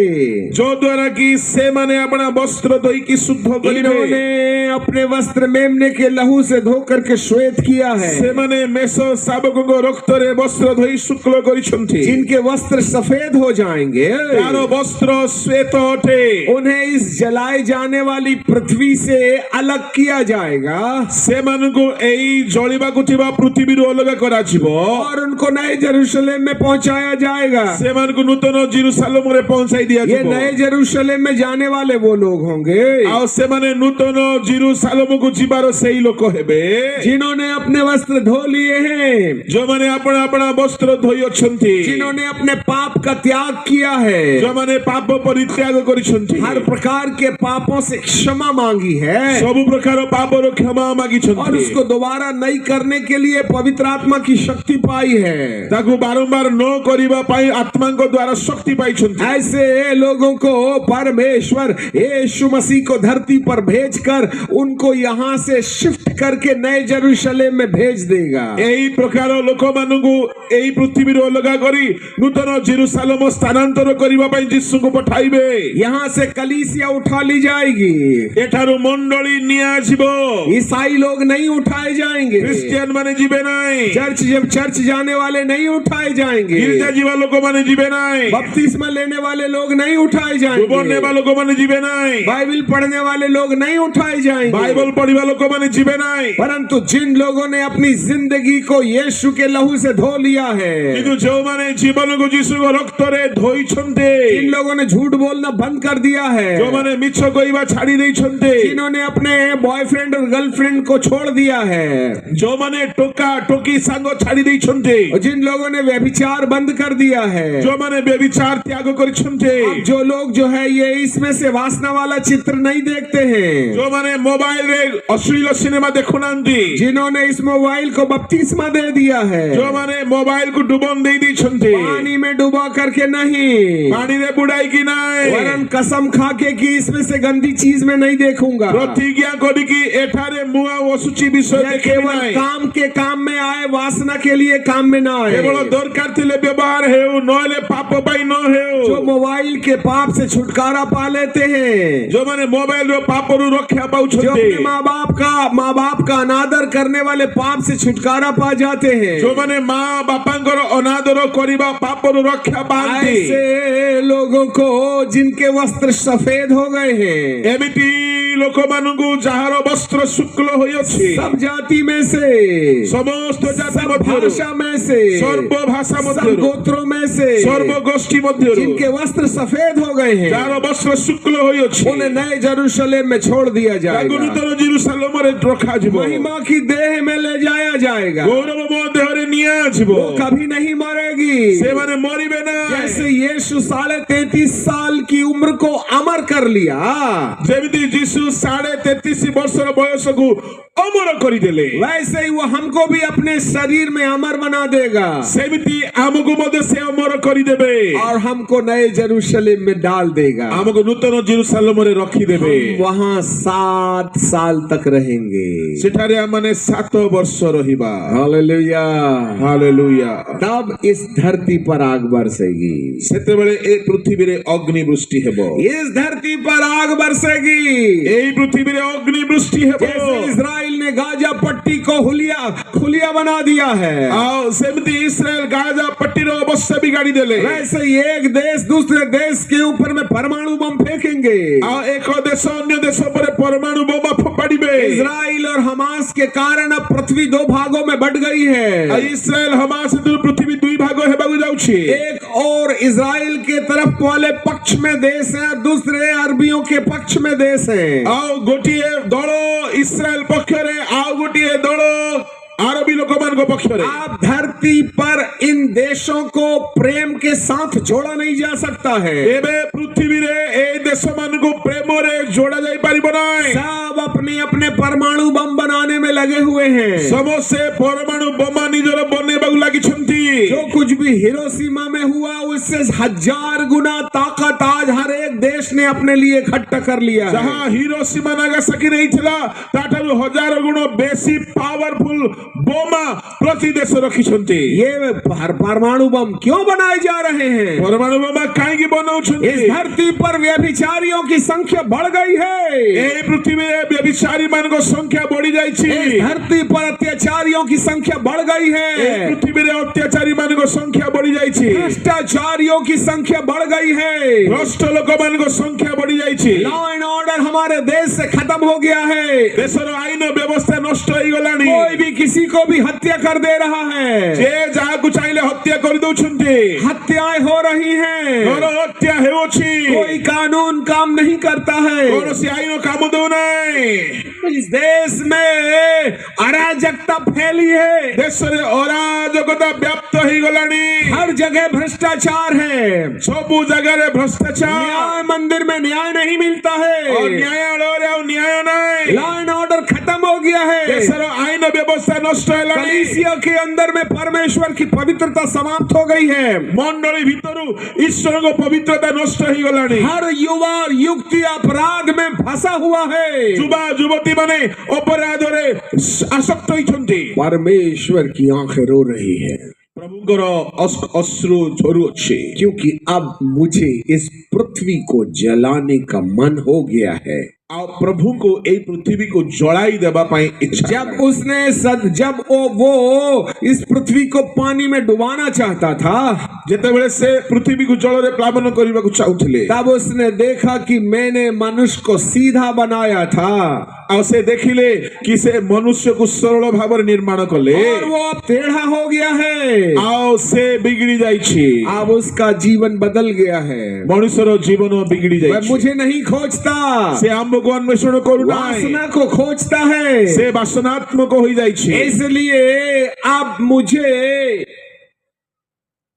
जो द्वारा कि से माने अपना वस्त्र धोई की शुद्ध करिबे। इन्होंने अपने वस्त्र मेमने के लहू से धो करके श्वेत किया है। से माने मेष शावकों रक्त रे वस्त्र धोई शुक्ल करिसंति। जिनके वस्त्र सफेद हो जाएंगे, तारो वस्त्र श्वेत अटे। उन्हें इस जलाए जाने वाली पृथ्वी से अलग किया जाएगा। से मानको एई जळिबाकु थिबा पृथ्वी रो अलग कराजिबो और उनको नए जेरूशलेम में पहुंचाया जाएगा। से मानको नूतन जेरूशलेम रे पहुंचाई दिया ये जिवो। नए जेरूशलेम में जाने वाले वो लोग होंगे आ से माने नूतन जेरूशलेम को जिबारो सेई लोक हेबे, जिन्होंने अपने वस्त्र धो लिए हैं, जो माने अपना अपना वस्त्र धोई अछंती, जिन्होंने अपने पाप का त्याग किया है, जो माने पाप परित्याग करिसंति, हर प्रकार के पापों से क्षमा मांगी है सब प्रकार पाप रो क्षमा मागी और छंती, उसको दोबारा नहीं करने के लिए पवित्र आत्मा की शक्ति पाई है। ताकू बारंबार न करिबा पाई आत्मा को द्वारा शक्ति पाई छंती। ऐसे लोगों को परमेश्वर यीशु मसीह को धरती पर भेजकर उनको यहाँ से शिफ्ट करके नए जेरूशलेम यरूशलेम में भेज देगा। এই প্রকার ଲୋକମାନଙ୍କୁ এই ପୃଥିବୀରୁ ଅଲଗା କରି ନୂତନ ଜେରୁସାଲେମ ସ୍ଥାନାନ୍ତର କରିବା ପାଇଁ ଯୀଶୁଙ୍କୁ ପଠାଇବେ। यहाँ से कलीसिया उठा ली जाएगी। ଏଠାରୁ ମଣ୍ଡଳୀ ନିଆଯିବ। ईसाई लोग नहीं उठाए जाएंगे। ଖ୍ରୀଷ୍ଟିଆନ ମାନେ ଯିବେ ନାହିଁ। चर्च जाने वाले नहीं उठाए जाएंगे। ଗିର୍ଜା ଯିବା ଲୋକମାନେ ଯିବେ ନାହିଁ। बपतिस्मा लेने वाले लोग नहीं उठाए ଧୂପ जाएंगे। ନେବା ଲୋକମାନେ ଯିବେ ନାହିଁ। बाइबल पढ़ने वाले लोग नहीं उठाए जाएंगे। ବାଇବଲ ପଢିବା ଲୋକମାନେ ଯିବେ ନାହିଁ। परंतु जिन लोगों ने अपनी जिंदगी को यीशु के लहू से धो लिया है, କିନ୍ତୁ ଯେଉଁମାନେ ଜୀବନକୁ ଯୀଶୁଙ୍କ ରକ୍ତରେ ଧୋଇଛନ୍ତି, जिन लोगों ने झूठ बोलना बंद कर दिया है, ଯେଉଁମାନେ ମିଛ କହିବା ଛାଡି ଦେଇଛନ୍ତି, जिन्होंने अपने बॉयफ्रेंड और गर्लफ्रेंड को छोड़ दिया है, ଯେଉଁମାନେ ଟୋକା ଟୋକି ସାଙ୍ଗ ଛାଡି ଦେଇଛନ୍ତି, और जिन लोगों ने व्यभिचार बंद कर दिया है, ଯେଉଁମାନେ ବ୍ୟଭିଚାର ତ୍ୟାଗ କରିଛନ୍ତି, अब जो लोग जो है ये इसमें से वासना वाला चित्र नहीं देखते हैं, ଯେଉଁମାନେ ମୋବାଇଲରେ ଅଶ୍ଳୀଳ ସିନେମା ଦେଖୁନାହାନ୍ତି, जिन्होंने इस मोबाइल को बपतिस्मा दे दिया है, ଯେଉଁମାନେ ମୋବାଇଲକୁ ଡୁବନ ଦେଇ ଦେଇଛନ୍ତି, पानी में डुबा करके नहीं, ପାଣିରେ ବୁଡାଇକି ନାହିଁ, वरन कसम खा के कि इसमें से गंदी चीज में नहीं देखूंगा, ପ୍ରତିଜ୍ଞା କରିକି ଏଠାରେ ମୁଁ ଆଉ ଅଶୁଚି ବିଷୟ यह ଦେଖିବି केवल ନାହିଁ। काम के काम में आए, वासना के लिए काम में ना କେବଳ आए। ଦରକାର ଥିଲେ ବ୍ୟବହାର ହେଉ, ନହେଲେ ପାପ ପାଇଁ ନ ହେଉ। जो मोबाइल के पाप से छुटकारा पा लेते हैं, ଯେଉଁମାନେ ମୋବାଇଲର ପାପରୁ ରକ୍ଷା जो ପାଉଛନ୍ତି, अपने माँ बाप का अनादर करने वाले पाप से छुटकारा पा जाते हैं, ଯେଉଁମାନେ ମା ବାପାଙ୍କର ଅନାଦର କରିବା ପାପରୁ ରକ୍ଷା ପାଆନ୍ତି, ऐसे लोगों को जिनके वस्त्र सफेद हो गए हैं, ଏମିତି ଲୋକମାନଙ୍କୁ ଯାହାର ବସ୍ତ୍ର ଶୁକ୍ଳ ହୋଇଅଛି, सब जाति में से, ସମସ୍ତ ଜାତି सब ମଧ୍ୟରୁ, भाषा में से, ସର୍ବ ଭାଷା सब ମଧ୍ୟରୁ, गोत्रों में से, ସର୍ବ ଗୋଷ୍ଠୀ ମଧ୍ୟରୁ जिनके वस्त्र सफेद हो गए हैं, ଯାହାର ବସ୍ତ୍ର ଶୁକ୍ଳ ହୋଇଅଛି, उन्हें नए यरूशलेम में छोड़ दिया ତାଙ୍କୁ जाएगा, ନୂତନ ଜେରୁସାଲେମରେ ରଖାଯିବ। महिमा की देह में ले जाया जाएगा। ଗୌରବମୟ ଦେହରେ ନିଆଯିବ। वो कभी नहीं मरेगी। ସେମାନେ ମରିବେ ନାହିଁ। जैसे यीशु 33.5 साल की उम्र को अमर कर लिया, ଯେମିତି ଯୀଶୁ 33.5 ବର୍ଷର ବୟସକୁ ଅମର କରିଦେଲେ, वैसे ही वो हमको भी अपने शरीर में अमर बना देगा ସେମିତି ଆମକୁ ମଧ୍ୟ ସେ ଅମର କରିଦେବେ। और हमको नए यरूशलेम में डाल देगा। ଆମକୁ ନୂତନ ଜେରୁସାଲେମରେ ରଖିଦେବେ। हम वहाँ 7 साल तक रहेंगे। ସେଠାରେ ଆମମାନେ 7 ବର୍ଷ ରହିବା। हालेलुया। ହାଲେଲୁୟା। तब इस धरती पर आग बरसेगी। ସେତେବେଳେ ଏ ପୃଥିବୀରେ ଅଗ୍ନି ବୃଷ୍ଟି ହେବ। इस धरती पर आग बरसेगी। ଏହି ପୃଥିବୀରେ ଅଗ୍ନି ବୃଷ୍ଟି ହେବ। जैसे इस्राएल ने गाजा पट्टी को खुलिया बना दिया है, ଆଉ ସେମିତି ଇସ୍ରାଏଲ ଗାଜା ପଟ୍ଟିର ଅବସ୍ଥା ବିଗାଡ଼ି ଦେଲେ। वैसे ही एक देश दूसरे देश के ऊपर में परमाणु बम फेंकेंगे। ଆଉ ଏକ ଦେଶ ଅନ୍ୟ ଦେଶ ଉପରେ ପରମାଣୁ ବୋମା ଫୋପାଡ଼ିବେ। इस्राएल और हमास के कारण अब पृथ्वी 2 भागों में बट गई ଆଉ है। ଇସ୍ରାଏଲ ହମାସ ଭିତରୁ ପୃଥିବୀ 2 ଭାଗ ହେବାକୁ ଯାଉଛି। एक और इस्राएल के तरफ वाले पक्ष में देश है, दूसरे अरबियों के पक्ष में देश है। ଆଉ ଗୋଟିଏ ଦଳ ଇସ୍ରାଏଲ ପକ୍ଷରେ, ଆଉ ଗୋଟିଏ ଦଳ ଆରବୀ ଲୋକମାନଙ୍କ ପକ୍ଷରେ। आप धरती पर इन देशों को प्रेम के साथ जोड़ा नहीं जा सकता है। ଏବେ ପୃଥିବୀରେ ଏହି ଦେଶମାନଙ୍କୁ ପ୍ରେମରେ ଯୋଡ଼ା ଯାଇପାରିବ ନାହିଁ। सब अपने अपने परमाणु बम बनाने में लगे हुए हैं। ସମସ୍ତେ ପରମାଣୁ ବୋମା ନିଜର ବନେଇବାକୁ ଲାଗିଛନ୍ତି। जो कुछ भी हिरोशिमा में हुआ उससे 1000 गुना ताकत आज हर एक देश ने अपने लिए इकट्ठा कर लिया है। ଯାହା ହିରୋସୀମା ନାଗାସାକିରେ ହେଇଥିଲା ତାଠାରୁ 1000 ଗୁଣ ବେଶୀ ପାୱାରଫୁଲ ବୋମା ପ୍ରତି ଦେଶ ରଖିଛନ୍ତି। ये परमाणु बम क्यों बनाए जा रहे हैं? ପରମାଣୁ ବୋମା କାହିଁକି ବନାଉଛନ୍ତି? इस धरती पर व्यभिचारियों की संख्या बढ़ गई है। ଏହି ପୃଥିବୀରେ ବ୍ୟଭିଚାରୀ ମାନଙ୍କ ସଂଖ୍ୟା ବଢି ଯାଇଛି। इस धरती पर अत्याचारियों की संख्या बढ़ गई ଏହି है। ପୃଥିବୀରେ ଅତ୍ୟାଚାରୀ ମାନଙ୍କ ସଂଖ୍ୟା ବଢି ଯାଇଛି। भ्रष्टाचारियों की संख्या बढ़ गई है। ଭ୍ରଷ୍ଟ ଲୋକମାନଙ୍କ ସଂଖ୍ୟା ବଢି ଯାଇଛି। लॉ एंड ऑर्डर हमारे देश से खत्म हो गया है। ଦେଶର ଆଇନ ବ୍ୟବସ୍ଥା ନଷ୍ଟ ହେଇଗଲାଣି। कोई भी किसी को भी हत्या कर दे रहा है। ଯେ ଯାହାକୁ ଚାହିଁଲେ ହତ୍ୟା କରିଦଉଛନ୍ତି। हत्याएं हो रही हैं। ଗଣ ହତ୍ୟା ହେଉଅଛି। कोई कानून काम नहीं करता है। କୌଣସି ଆଇନ କାମ ଦେଉନାହିଁ। इस देश में अराजकता फैली है। ଦେଶରେ ଅରାଜକତା ବ୍ୟାପ୍ତ ହେଇଗଲାଣି। हर जगह भ्रष्टाचार है। ସବୁ ଜାଗାରେ ଭ୍ରଷ୍ଟାଚାର। न्याय मंदिर में न्याय नहीं मिलता ଆଉ है। ନ୍ୟାୟାଳୟରେ ଆଉ ନ୍ୟାୟ ନାହିଁ। लॉ एंड ऑर्डर खत्म हो गया है। देशर आईन व्यवस्था नष्ट हेलानी कलीसिया के अंदर में परमेश्वर की पवित्रता समाप्त हो गई है। मंडली भितरु ईश्वर को पवित्रता नष्ट ही गलानी हर युवा युक्ति अपराध में फंसा हुआ है। युवा युवती माने अपराध रे आसक्त होइछन्ति। परमेश्वर की आंखें रो रही है प्रभुଙ୍କର अश्रु झरुअछि क्योंकि अब मुझे इस पृथ्वी को जलाने का मन हो गया है। आ प्रभु को ए पृथ्वी को जलाई देबा पाई इच्छा जब वो इस पृथ्वी को पानी में डुबाना चाहता था, जेतेबेले से पृथ्वी को जल रे प्लावन करबा को चाहुथिले, तब उसने देखा कि मैंने मनुष्य को सीधा बनाया था आ से देखिले कि से मनुष्य को सरल भाव निर्माण कले और वो अब टेढ़ा हो गया है। आओ से बिगड़ी जाइछि। अब उसका जीवन बदल गया है। मनुष्यर जीवन बिगड़ी वह जाइछि। मुझे नहीं खोजता, से हमको अन्वेषण करू नाही, वासना को खोजता है। से वासनात्मक हो जाइछि। इसलिए अब मुझे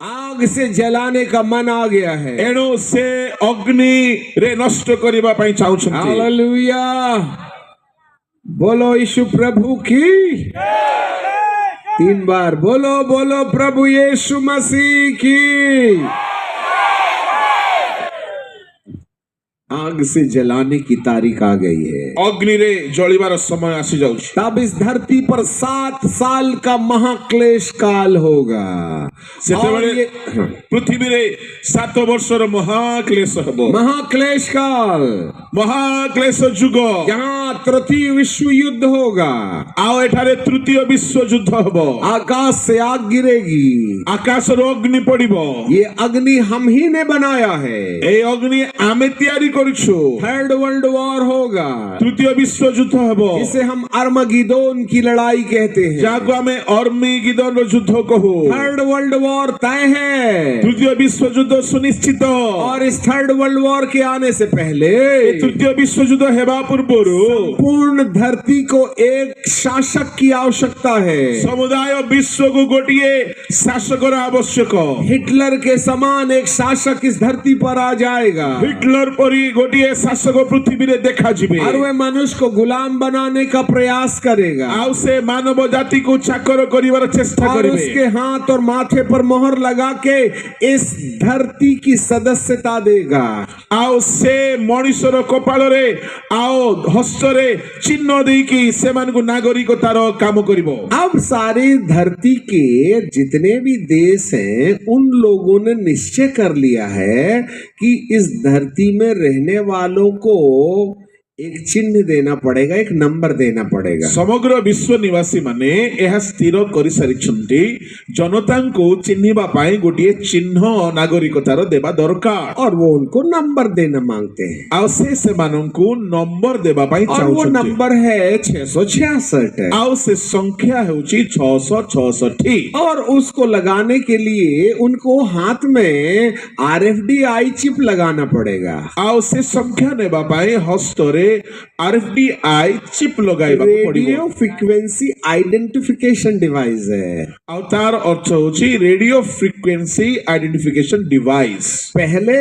आग से जलाने का मन आ गया है। एणु से अग्नि रे नष्ट करिबा पई चाहुछन्ति। हालेलुया, बोलो यीशु प्रभु की 3 बार बोलो, बोलो प्रभु यीशु मसीह की। आग से जलाने की तारीख आ गई है। अग्नि रे जलिबार समय आसी जाउछि। तब इस धरती पर 7 साल का महाक्लेश काल होगा। सेतेबेले पृथ्वी रे 7 वर्षर महाक्लेश हबो। महाक्लेश काल, महाक्लेश युग, जहां तृतीय विश्व युद्ध होगा। आओ एठारे तृतीय विश्व युद्ध हबो। आकाश से आग गिरेगी, आकाश रो अग्नि पड़िबो। ये अग्नि हम ही ने बनाया है। ए अग्नि आमे तैयारी करिछु। थर्ड वर्ल्ड वॉर होगा, तृतीय विश्व युद्ध हबो। इसे हम अर्मगिदोन की लड़ाई कहते हैं। जाको हमें अर्मगिदोन युद्ध कहू। थर्ड वर्ल्ड वॉर तय है। तृतीय विश्व युद्ध सुनिश्चित। और इस थर्ड वर्ल्ड वॉर के आने से पहले तृतीय विश्व युद्ध हेबा पूर्वरु पूर्ण धरती को एक शासक की आवश्यकता है। समुदाय विश्व को गोटिए शासकर आवश्यक। हिटलर के समान एक शासक इस धरती पर आ जाएगा। हिटलर परी गोटिए शासक पृथ्वी रे देखा जिबे। और वह मनुष्य को गुलाम बनाने का प्रयास करेगा। आउ से मानव जाति को चाकर करिवार चेष्टा और करिवे। उसके हाथ और माथे पर मोहर लगा के इस धरती की सदस्यता देगा। आउ से मनुष्यर कपाल रे आओ हस्त रे चिन्ह देकी से मान को नागरिकतार काम करिवो। अब सारी धरती के जितने भी देश हैं, उन लोगों ने निश्चय कर लिया है कि इस धरती में रहने वालों को एक चिन्ह देना पड़ेगा, एक नंबर देना पड़ेगा। समग्र विश्व निवासी माने यह स्थिर करि सारिछन्ति जनता को चिन्हिबा पाए गोटिए चिन्ह नागरिकतार देबा दरकार। और वो उनको नंबर देना मांगते हैं। आउ से माननकु नंबर देबा पाए और वो चाहुछन्ति। नंबर है 666। आउ से संख्या हेउची 666। और उसको लगाने के लिए उनको हाथ में RFID चिप लगाना पड़ेगा। आउ से संख्या नेबा पाए हस्तरे RFID चिप लगाइबा पड़िबो। रेडियो फ्रीक्वेंसी आइडेंटिफिकेशन डिवाइस है। आउ तार अर्थ होची रेडियो फ्रीक्वेंसी आइडेंटिफिकेशन डिवाइस। पहले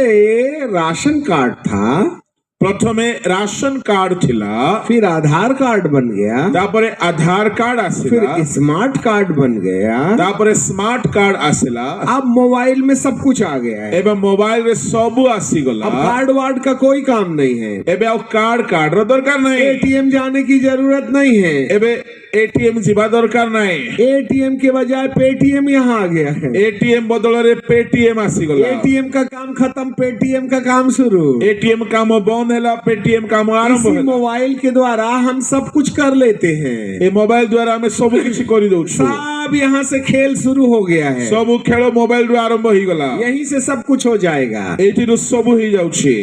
राशन कार्ड था, प्रथमे राशन कार्ड थिला, फिर आधार कार्ड बन गया, तापरे आधार कार्ड आसिला, फिर स्मार्ट कार्ड बन गया, तापरे स्मार्ट कार्ड आसिला। अब मोबाइल में सब कुछ आ गया है। एबे मोबाइल रे सब आसी गला। अब कार्ड वार्ड का कोई काम नहीं है। एबे अब कार्ड रो दरकार नहीं। ATM जाने की जरूरत नहीं है। एबे ATM जीवा दरकार नहीं। ATM के बजाय पेटीएम यहाँ आ गया है। ATM बदल रे पेटीएम आसी गला। ATM का काम खत्म, पेटीएम का काम शुरू। ATM काम बंद हैला, पेटीएम काम आरंभ इसी होला। मोबाइल के द्वारा हम सब कुछ कर लेते हैं। ए मोबाइल द्वारा हमें सब किछि करि दउछु। सब यहाँ से खेल शुरू हो गया है। सब खेल मोबाइल रो आरंभ होई गला। यहीं से सब कुछ हो जाएगा। एठी रो सब होई जाउछि।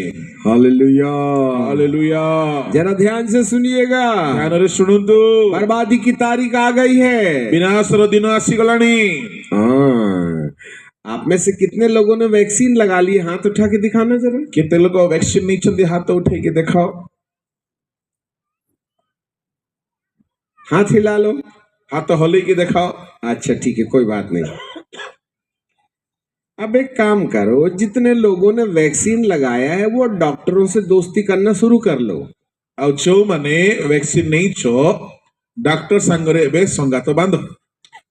Hallelujah, hallelujah. जरा ध्यान से सुनिएगा। ध्यान रे सुनंतु। बर्बादी की तारीख आ गई है। विनाश रो दिन आसी गलानी। हाँ, आप में से कितने लोगों ने वैक्सीन लगा ली? हाथ उठा के दिखाना जरा। केते लोग वैक्सीन नहीं छंदी? हाथ उठे के दिखाओ। हाथ हिला लो। हाथ हले के दिखाओ। अच्छा ठीक है, कोई बात नहीं। अब एक काम करो, जितने लोगों ने वैक्सीन लगाया है वो डॉक्टरों से दोस्ती करना शुरू कर लो। और जो माने वैक्सीन नहीं छो ଡାକ୍ତର ସାଙ୍ଗରେ ଏବେ ସଙ୍ଗାତ ବାନ୍ଧ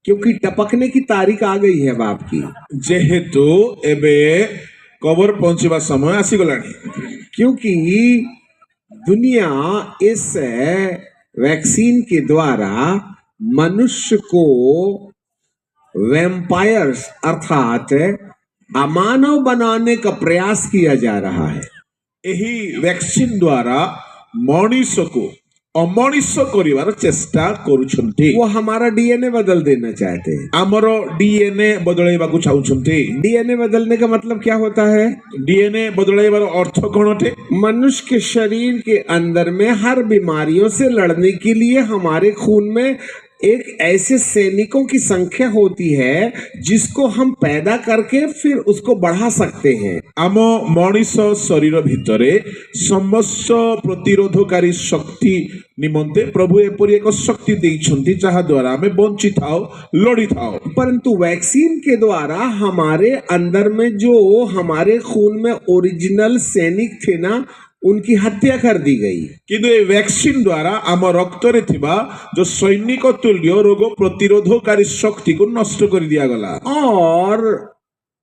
क्योंकि टपकने की तारीख आ गई है बाप की। ଯେହେତୁ ଏବେ କବର ପହଞ୍ଚିବା ସମୟ ଆସିଗଲାଣି क्योंकि दुनिया इस वैक्सीन के द्वारा मनुष्य को वैम्पायर्स अर्थात अमानव बनाने का प्रयास किया जा रहा है। ଏହି ଭ୍ୟାକ୍ସିନ ଦ୍ୱାରା ମଣିଷକୁ ଅମଣିଷ କରିବାର ଚେଷ୍ଟା କରୁଛନ୍ତି वो हमारा डीएनए बदल देना चाहते हैं। ଆମର ଡିଏନଏ ବଦଳାଇବାକୁ ଚାହୁଁଛନ୍ତି डीएनए बदलने का मतलब क्या होता है? ଡିଏନଏ ବଦଳାଇବାର ଅର୍ଥ କଣ ଅଟେ मनुष्य के शरीर के अंदर में हर बीमारियों से लड़ने के लिए हमारे खून में एक ऐसे सैनिकों की संख्या होती है जिसको हम पैदा करके फिर उसको बढ़ा सकते हैं। ଆମ ମଣିଷ ଶରୀର ଭିତରେ ସମସ୍ତ ପ୍ରତିରୋଧକାରୀ ଶକ୍ତି ନିମନ୍ତେ ପ୍ରଭୁ ଏପରି ଏକ ଶକ୍ତି ଦେଇଛନ୍ତି ଯାହା ଦ୍ୱାରା ଆମେ ବଞ୍ଚିଥାଉ ଲଢିଥାଉ परंतु वैक्सीन के द्वारा हमारे अंदर में जो हमारे खून में ओरिजिनल सैनिक थे ना, उनकी हत्या कर दी गई। କିନ୍ତୁ ଏ ଭ୍ୟାକ୍ସିନ ଦ୍ୱାରା ଆମ ରକ୍ତରେ ଥିବା ଯୋଉ ସୈନିକ ତୁଲ୍ୟ ରୋଗ ପ୍ରତିରୋଧକାରୀ ଶକ୍ତିକୁ ନଷ୍ଟ କରି ଦିଆଗଲା और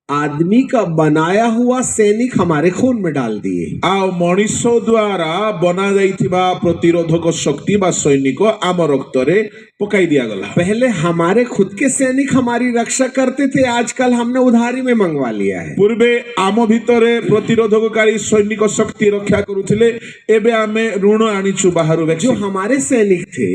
आदमी का बनाया हुआ सैनिक हमारे खून में डाल दिए। ଆଉ ମଣିଷ ଦ୍ୱାରା ବନା ଯାଇଥିବା ପ୍ରତିରୋଧକ ଶକ୍ତି ବା ସୈନିକ ଆମ ରକ୍ତରେ ପକାଇ ଦିଆଗଲା पहले हमारे खुद के सैनिक हमारी रक्षा करते थे, आजकल हमने उधारी में मंगवा लिया है। ପୂର୍ବେ ଆମ ଭିତରେ ପ୍ରତିରୋଧକକାରୀ ସୈନିକ ଶକ୍ତି ରକ୍ଷା କରୁଥିଲେ ଏବେ ଆମେ ଋଣ ଆଣିଛୁ ବାହାରୁ जो ଭ୍ୟାକ୍ସିନ हमारे सैनिक थे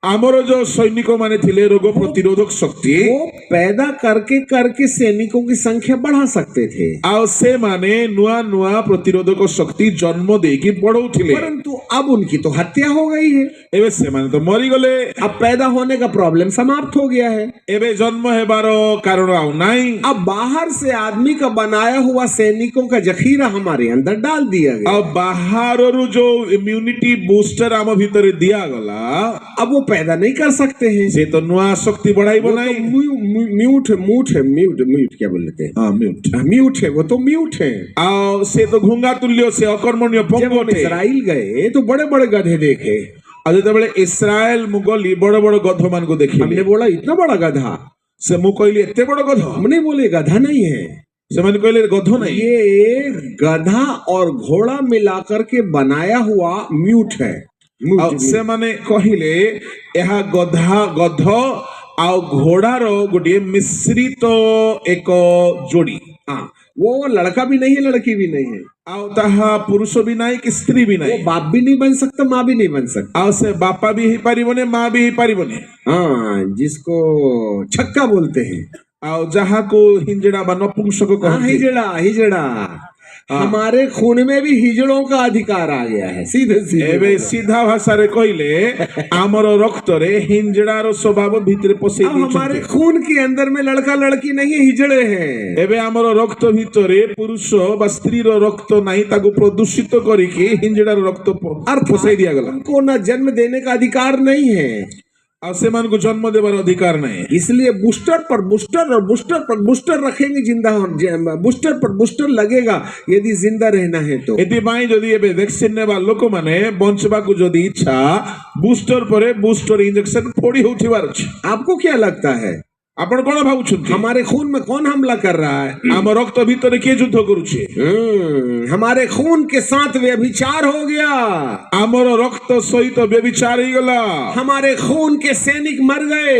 ଆମର ଯୋଉ ସୈନିକ ମାନେ ଥିଲେ ରୋଗ ପ୍ରତିରୋଧକ ଶକ୍ତି वो पैदा करके करके सैनिकों की संख्या बढ़ा सकते थे, ଆଉ ସେମାନେ ନୂଆ ନୂଆ ପ୍ରତିରୋଧକ ଶକ୍ତି ଜନ୍ମ ଦେଇକି ବଢଉଥିଲେ परंतु अब उनकी तो हत्या हो गई है। ଏବେ ସେମାନେ ତ ମରିଗଲେ अब पैदा होने का प्रॉब्लम समाप्त हो गया है। ଏବେ ଜନ୍ମ ହେବାର କାରଣ ଆଉ ନାହିଁ अब बाहर से आदमी का बनाया हुआ सैनिकों का जखीरा हमारे अंदर डाल दिया गया। ଆଉ ବାହାରରୁ ଯୋଉ ଇମ୍ୟୁନିଟି ବୁଷ୍ଟର ଆମ ଭିତରେ ଦିଆଗଲା अब वो पैदा नहीं कर सकते हैं। ସେ ତ ନୂଆ ଶକ୍ତି ବଢାଇବ वो तो ନାହିଁ म्यूट क्या बोल लेते हैं? ହଁ म्यूट म्यूट है, वो तो म्यूट है। ଆଉ ସେ ତ ଘୁଙ୍ଗା ତୁଲ୍ୟ ସେ ଅକର୍ମଣୀୟ जब ପଙ୍ଗୁ हम ଅଟେ इस्राइल गए तो बड़े बड़े गधे देखे। ଆଉ ଯେତେବେଳେ ଇସ୍ରାଏଲ ମୁଁ ଗଲି ବଡ ବଡ ଗଧ ମାନଙ୍କୁ ଦେଖିଲି हमने बोला इतना बड़ा गधा, ସେ ମୁଁ କହିଲି ଏତେ ବଡ ଗଧ हमने बोले गधा नहीं है, ସେମାନେ କହିଲେ ଗଧ ନାହିଁ ये गधा और घोड़ा मिलाकर के बनाया हुआ म्यूट है। ଆଉ ସେମାନେ କହିଲେ ଏହା ଗଧ ଆଉ ଘୋଡାର ଗୋଟିଏ ମିଶ୍ରିତ ଏକ ଯୋଡି हाँ, वो लड़का भी नहीं है, लड़की भी नहीं है, ଆଉ ତାହା ପୁରୁଷ ବି ନାହିଁ କି ସ୍ତ୍ରୀ ବି वो ନାହିଁ बाप भी नहीं बन सकता, माँ भी नहीं बन सकता। ଆଉ ସେ ବାପା ବି ହେଇପାରିବନି ମା ବି ହେଇପାରିବନି हाँ, जिसको छक्का बोलते हैं। ଆଉ ଯାହାକୁ ହିଞ୍ଜଡା ବା ନପୁଂସକ हाँ, କହନ୍ତି हिजड़ा हिजड़ा। हमारे खून में भी हिजड़ों का अधिकार आ गया है, सीधे ଏବେ सीधे। ସିଧା ଭାଷାରେ କହିଲେ ଆମର ରକ୍ତରେ ହିଞ୍ଜଡାର ସ୍ୱଭାବ ଭିତରେ ପଶେଇ अब हमारे ଦେଇଛନ୍ତି खून के अंदर में लड़का लड़की नहीं है, हिजड़े हैं। ଏବେ ଆମର ରକ୍ତ ଭିତରେ ପୁରୁଷ ବା ସ୍ତ୍ରୀର ରକ୍ତ ନାହିଁ ତାକୁ ପ୍ରଦୂଷିତ କରିକି ହିଞ୍ଜଡାର ରକ୍ତ ପଶେଇ ଦିଆଗଲା उनको न जन्म देने का अधिकार नहीं है। ଆଉ ସେମାନଙ୍କୁ ଜନ୍ମ ଦେବାର ଅଧିକାର ନାହିଁ इसलिए बूस्टर पर बूस्टर और बूस्टर पर बूस्टर रखेंगे, जिंदा बूस्टर पर बूस्टर लगेगा यदि जिंदा रहना है तो। ଏଥିପାଇଁ ଯଦି ଏବେ ଭ୍ୟାକ୍ସିନ ନେବା ଲୋକମାନେ ବଞ୍ଚିବାକୁ ଯଦି ଇଚ୍ଛା ବୁଷ୍ଟର ପରେ ବୁଷ୍ଟର ଇଞ୍ଜେକ୍ସନ ଫୋଡି ହେଉଥିବାର ଅଛି आपको क्या लगता है ଆପଣ କଣ ଭାବୁଛନ୍ତି हमारे खून में कौन हमला कर रहा है? ଆମ ରକ୍ତ ଭିତରେ କିଏ ଯୁଦ୍ଧ କରୁଛି हमारे खून के साथ व्यभिचार हो गया। ଆମର ରକ୍ତ ସହିତ ବ୍ୟଭିଚାର ହେଇଗଲା हमारे खून के सैनिक मर गए,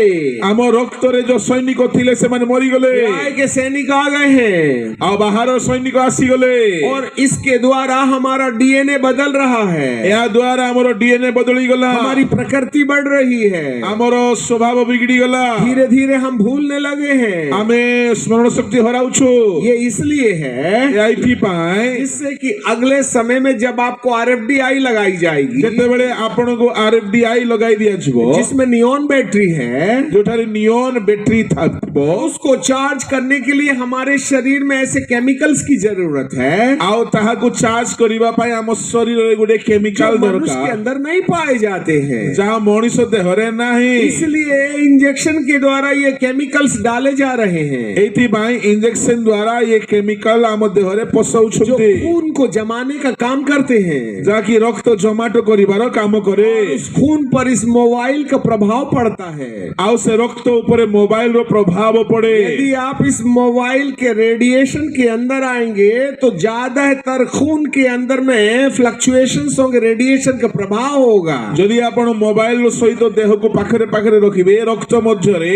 ଆମ ରକ୍ତରେ ଯୋଉ ସୈନିକ ଥିଲେ ସେମାନେ ମରିଗଲେ न्याय के सैनिक आ गए हैं, ଆଉ ବାହାର ସୈନିକ ଆସିଗଲେ और इसके द्वारा हमारा डीएनए बदल रहा है, ଏହା ଦ୍ୱାରା ଆମର ଡିଏନଏ ବଦଳିଗଲା हमारी प्रकृति बढ़ रही है, ଆମର ସ୍ୱଭାବ ବିଗିଡି ଗଲା धीरे धीरे हम भूलने लगे हैं। ଆମେ ସ୍ମରଣ ଶକ୍ତି ହରାଉଛୁ ये इसलिए है ଏଇଥିପାଇଁ इससे कि अगले समय में जब आपको आरएफडीआई लगाई जाएगी, ଯେତେବେଳେ ଆପଣଙ୍କୁ RFDI ଲଗାଇ ଦିଆଯିବ जिसमें नियॉन बैटरी है, ଯୋଉଠାରେ ନିଅନ ବ୍ୟାଟେରୀ ଥିବ उसको चार्ज करने के लिए हमारे शरीर में ऐसे केमिकल्स की जरूरत है ଆଉ ତାହାକୁ ଚାର୍ଜ କରିବା ପାଇଁ ଆମ ଶରୀରରେ ଗୋଟେ जो କେମିକାଲ मनुष्य के ଦରକାର अंदर नहीं पाए जाते हैं। ଯାହା ମଣିଷ ଦେହରେ ନାହିଁ इसलिए इंजेक्शन के द्वारा ये केमिकल्स डाले जा रहे हैं एइथिबाई इंजेक्शन द्वारा ये केमिकल आम देहरे जो पसाउछन्ति खून को जमाने का काम करते हैं। जाकि रक्त जमाटो करिबार काम करे उस खून पर इस मोबाइल का प्रभाव पड़ता है। आउ से रक्त ऊपर मोबाइल रो प्रभाव पड़े। यदि आप इस मोबाइल के रेडिएशन के अंदर आएंगे तो ज्यादातर खून के अंदर में फ्लक्चुएशंस होंगे, रेडिएशन का प्रभाव होगा। यदि आपण मोबाइल रो सहित देह को पाखरे पाखरे रखिबे रक्त मध्यरे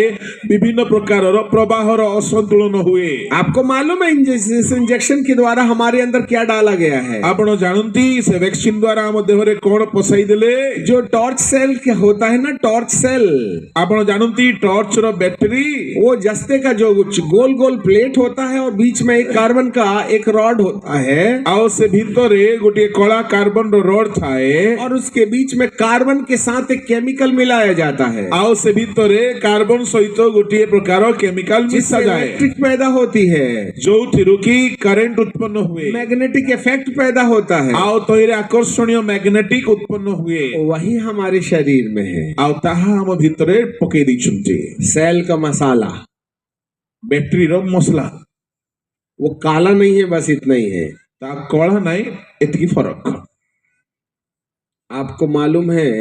विभिन्न प्रकार रो प्रवाह रो असंतुलन हुए। आपको मालूम है इस इंजेक्शन के द्वारा हमारे अंदर क्या डाला गया है? आपण जानती से वैक्सीन द्वारा हम देहरे कोन पसाई देले जो टॉर्च सेल क्या होता है ना, टॉर्च सेल, आपण जानती टॉर्च रो बैटरी वो जस्ते का जो गोल गोल प्लेट होता है और बीच में एक कार्बन का एक रॉड होता है आउ से भीतरे गोटे कला कार्बन रो रॉड थाए और उसके बीच में कार्बन के साथ एक केमिकल मिलाया जाता है आउ से भीतरे कार्बन सहित गोटे प्रकार केमिकल मिसा जाए, इलेक्ट्रिक पैदा होती है, जो थिरु की करंट उत्पन्न हुए, मैग्नेटिक इफेक्ट पैदा होता है, आउ तोरे आकर्षणीय मैग्नेटिक उत्पन्न हुए, वही हमारे शरीर में है। आउ ताहा हम भीतरे पके दैछन्ति सेल का मसाला, बैटरी रो मसला वो काला नहीं है, बस इतना ही है। ता कळा नाही एतकी फरक। आपको मालूम है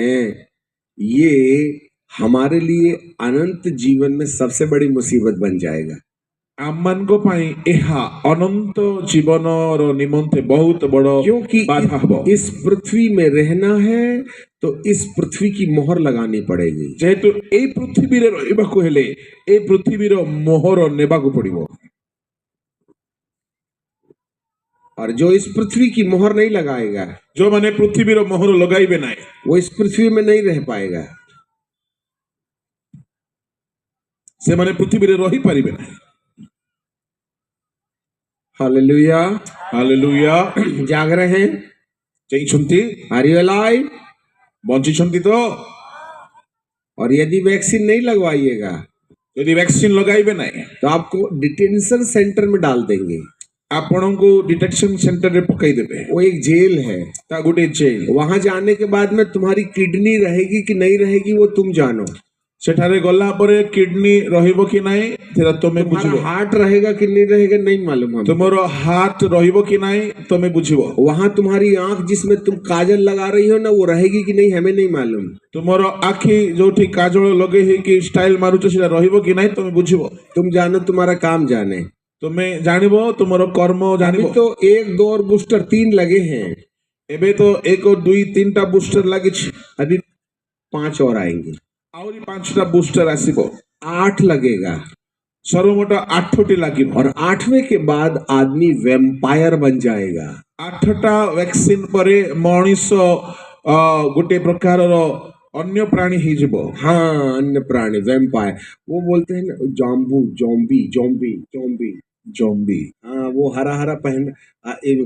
ये हमारे लिए अनंत जीवन में सबसे बड़ी मुसीबत बन जाएगा। आमन को पाई एहा अनंत जीवन रो निमंते बहुत बड़ो क्योंकि बाधा हबो। इस पृथ्वी में रहना है तो इस पृथ्वी की मोहर लगानी पड़ेगी। जेहेतु ए पृथ्वी रे रहिबाकु हेले ए पृथ्वी रो मोहर नेबाकु पड़िबो, और जो इस पृथ्वी की मोहर नहीं लगाएगा, जो माने पृथ्वी रो मोहर लगाइबे नाही, वो इस पृथ्वी में नहीं रह पाएगा। से माने पृथ्वी रे रही पारिबे नाही। Hallelujah, hallelujah. जाग रहे हैं? चैछन्ति आर यू अलाइव? बंचिछन्ति तो। और यदि वैक्सीन नहीं लगवाइएगा, यदि वैक्सीन लगाइबे नाही तो आपको डिटेंशन सेंटर में डाल देंगे। आपण को डिटेक्शन सेंटर रे पकाई देबे। वो एक जेल है, ता गुटे जेल। वहां जाने के बाद में तुम्हारी किडनी रहेगी कि नहीं रहेगी वो तुम जानो। सेठारे गला परे किडनी रहिबो कि नाही तेरा तमे बुझिबो। हार्ट रहेगा कि नहीं रहेगा नहीं मालूम हम। तुमरो हार्ट रहिबो कि नाही तमे बुझिबो। वहां तुम्हारी आंख जिसमें तुम काजल लगा रही हो ना, वो रहेगी कि नहीं हमें नहीं मालूम। तुमरो आखी जोठी काजल लगे है कि स्टाइल मारुचो सेटा रहिबो कि नाही तमे बुझिबो। तुम जानो, तुम्हारा काम जाने, तुम्हें जानिबो, तुमरो कर्म जानिबो। तो 1, 2 और बूस्टर 3 लगे हैं। एबे तो 1 और 2 3टा बूस्टर लागे छी। अभी 5 और आएंगे। आउरी 5टा बूस्टर आसीबो। 8 लगेगा। सर्वमोट 8टी लागिबो। और 8वें के बाद आदमी वैम्पायर बन जाएगा। 8टा वैक्सीन परे मनीषो गोटे प्रकार रो अन्य प्राणी ही जीवो। हाँ, अन्य प्राणी, वैम्पायर। वो बोलते हैं ना जॉम्बू, जॉम्बी, जॉम्बी, जॉम्बी, जॉम्बी। हाँ, वो हरा हरा पहन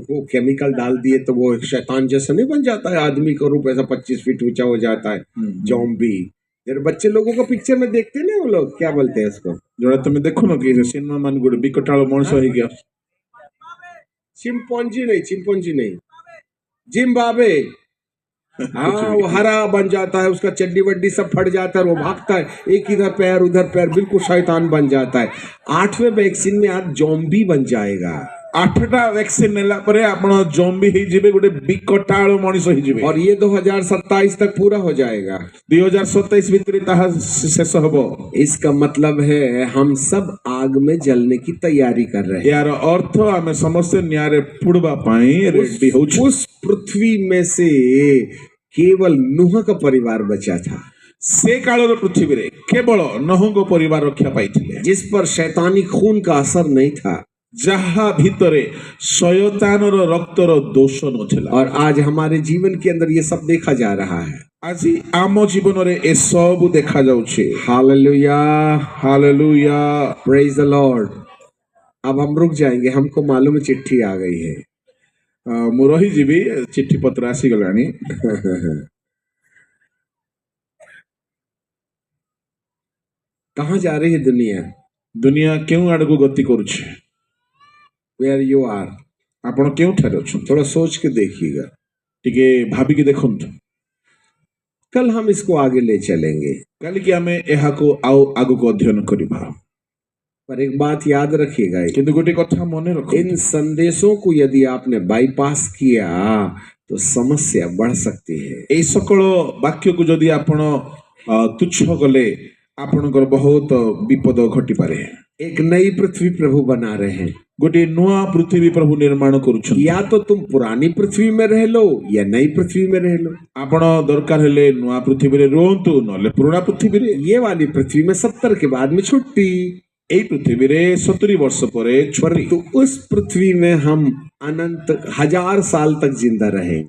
वो केमिकल डाल दिए तो वो शैतान जैसा नहीं बन जाता है, आदमी का रूप ऐसा 25 फीट ऊंचा हो जाता है। जॉम्बी। जब बच्चे लोगों को पिक्चर में देखते हैं ना, वो लोग क्या बोलते हैं उसको, जोड़ा तुम देखो ना कि सिनेमा मान गुड बिकटालो मनुष्य हो गया। चिंपॉन्जी नहीं, जिम्बाब्वे। हाँ, वो हरा बन जाता है, उसका चड्डी वड्डी सब फट जाता है, वो भागता है, एक इधर पैर उधर पैर, बिल्कुल शैतान बन जाता है। 8वें वैक्सीन में आज जॉम्बी बन जाएगा। 8टा वैक्सीन नेला परे आपण जॉम्बी ही जिबे, गोटे बिकटालो मनुष्य ही जिबे। और ये 2027 तक पूरा हो जाएगा। 2027 भीतर ताहा शेष हबो। इसका मतलब है हम सब आग में जलने की तैयारी कर रहे हैं। यार अर्थ हमें समस्त न्यारे पुड़बा पाई रेडी हो। उस पृथ्वी में से केवल नूह का परिवार बचा था। से काल पृथ्वी रे केवल नूह को परिवार रक्षा पाई थे, जिस पर शैतानी खून का असर नहीं था, जहा भीतरे शयतान रो रक्त रो दोष नथिला। और आज हमारे जीवन के अंदर ये सब देखा जा रहा है। आज आम जीवन रे ए सब देखा जाउछे। Hallelujah, hallelujah, praise the lord. अब हम रुक जाएंगे, हमको मालूम है चिट्ठी आ गई है। मु रही जीवी, चिट्ठी पत्र आसी गलानी। कहाँ जा रही है दुनिया? दुनिया क्यों आड़ को गति करुछे? Where you are? आपण क्यों ठहरे छो? थोड़ा सोच के देखिएगा, टिके भाभी के देखंतु। कल हम इसको आगे ले चलेंगे। काली कि आमे एहाको आउ आगुको अध्ययन करिबा। पर एक बात याद रखिएगा, किंतु गोटे कथा मने रखो, इन संदेशों को यदि आपने बाईपास किया तो समस्या बढ़ सकती है। एई सकल वाक्य को जदि आपण तुच्छ कले आपणकर बहुत विपद घटी पारे। एक नई पृथ्वी प्रभु बना रहे हैं। गोटे नुआ पृथ्वी प्रभु निर्माण करुछन। या तो तुम पुरानी पृथ्वी में रह लो या नई पृथ्वी में रह लो। आपण दरकार हेले नुआ पृथ्वी रे रोहंतु नले पुराना पृथ्वी रे। ये वाली पृथ्वी में 70 के बाद में छुट्टी। एई पृथ्वी रे 70 वर्ष परे छुट्टी। तो उस पृथ्वी में हम अनंत 1000 साल तक जिंदा रहेंगे।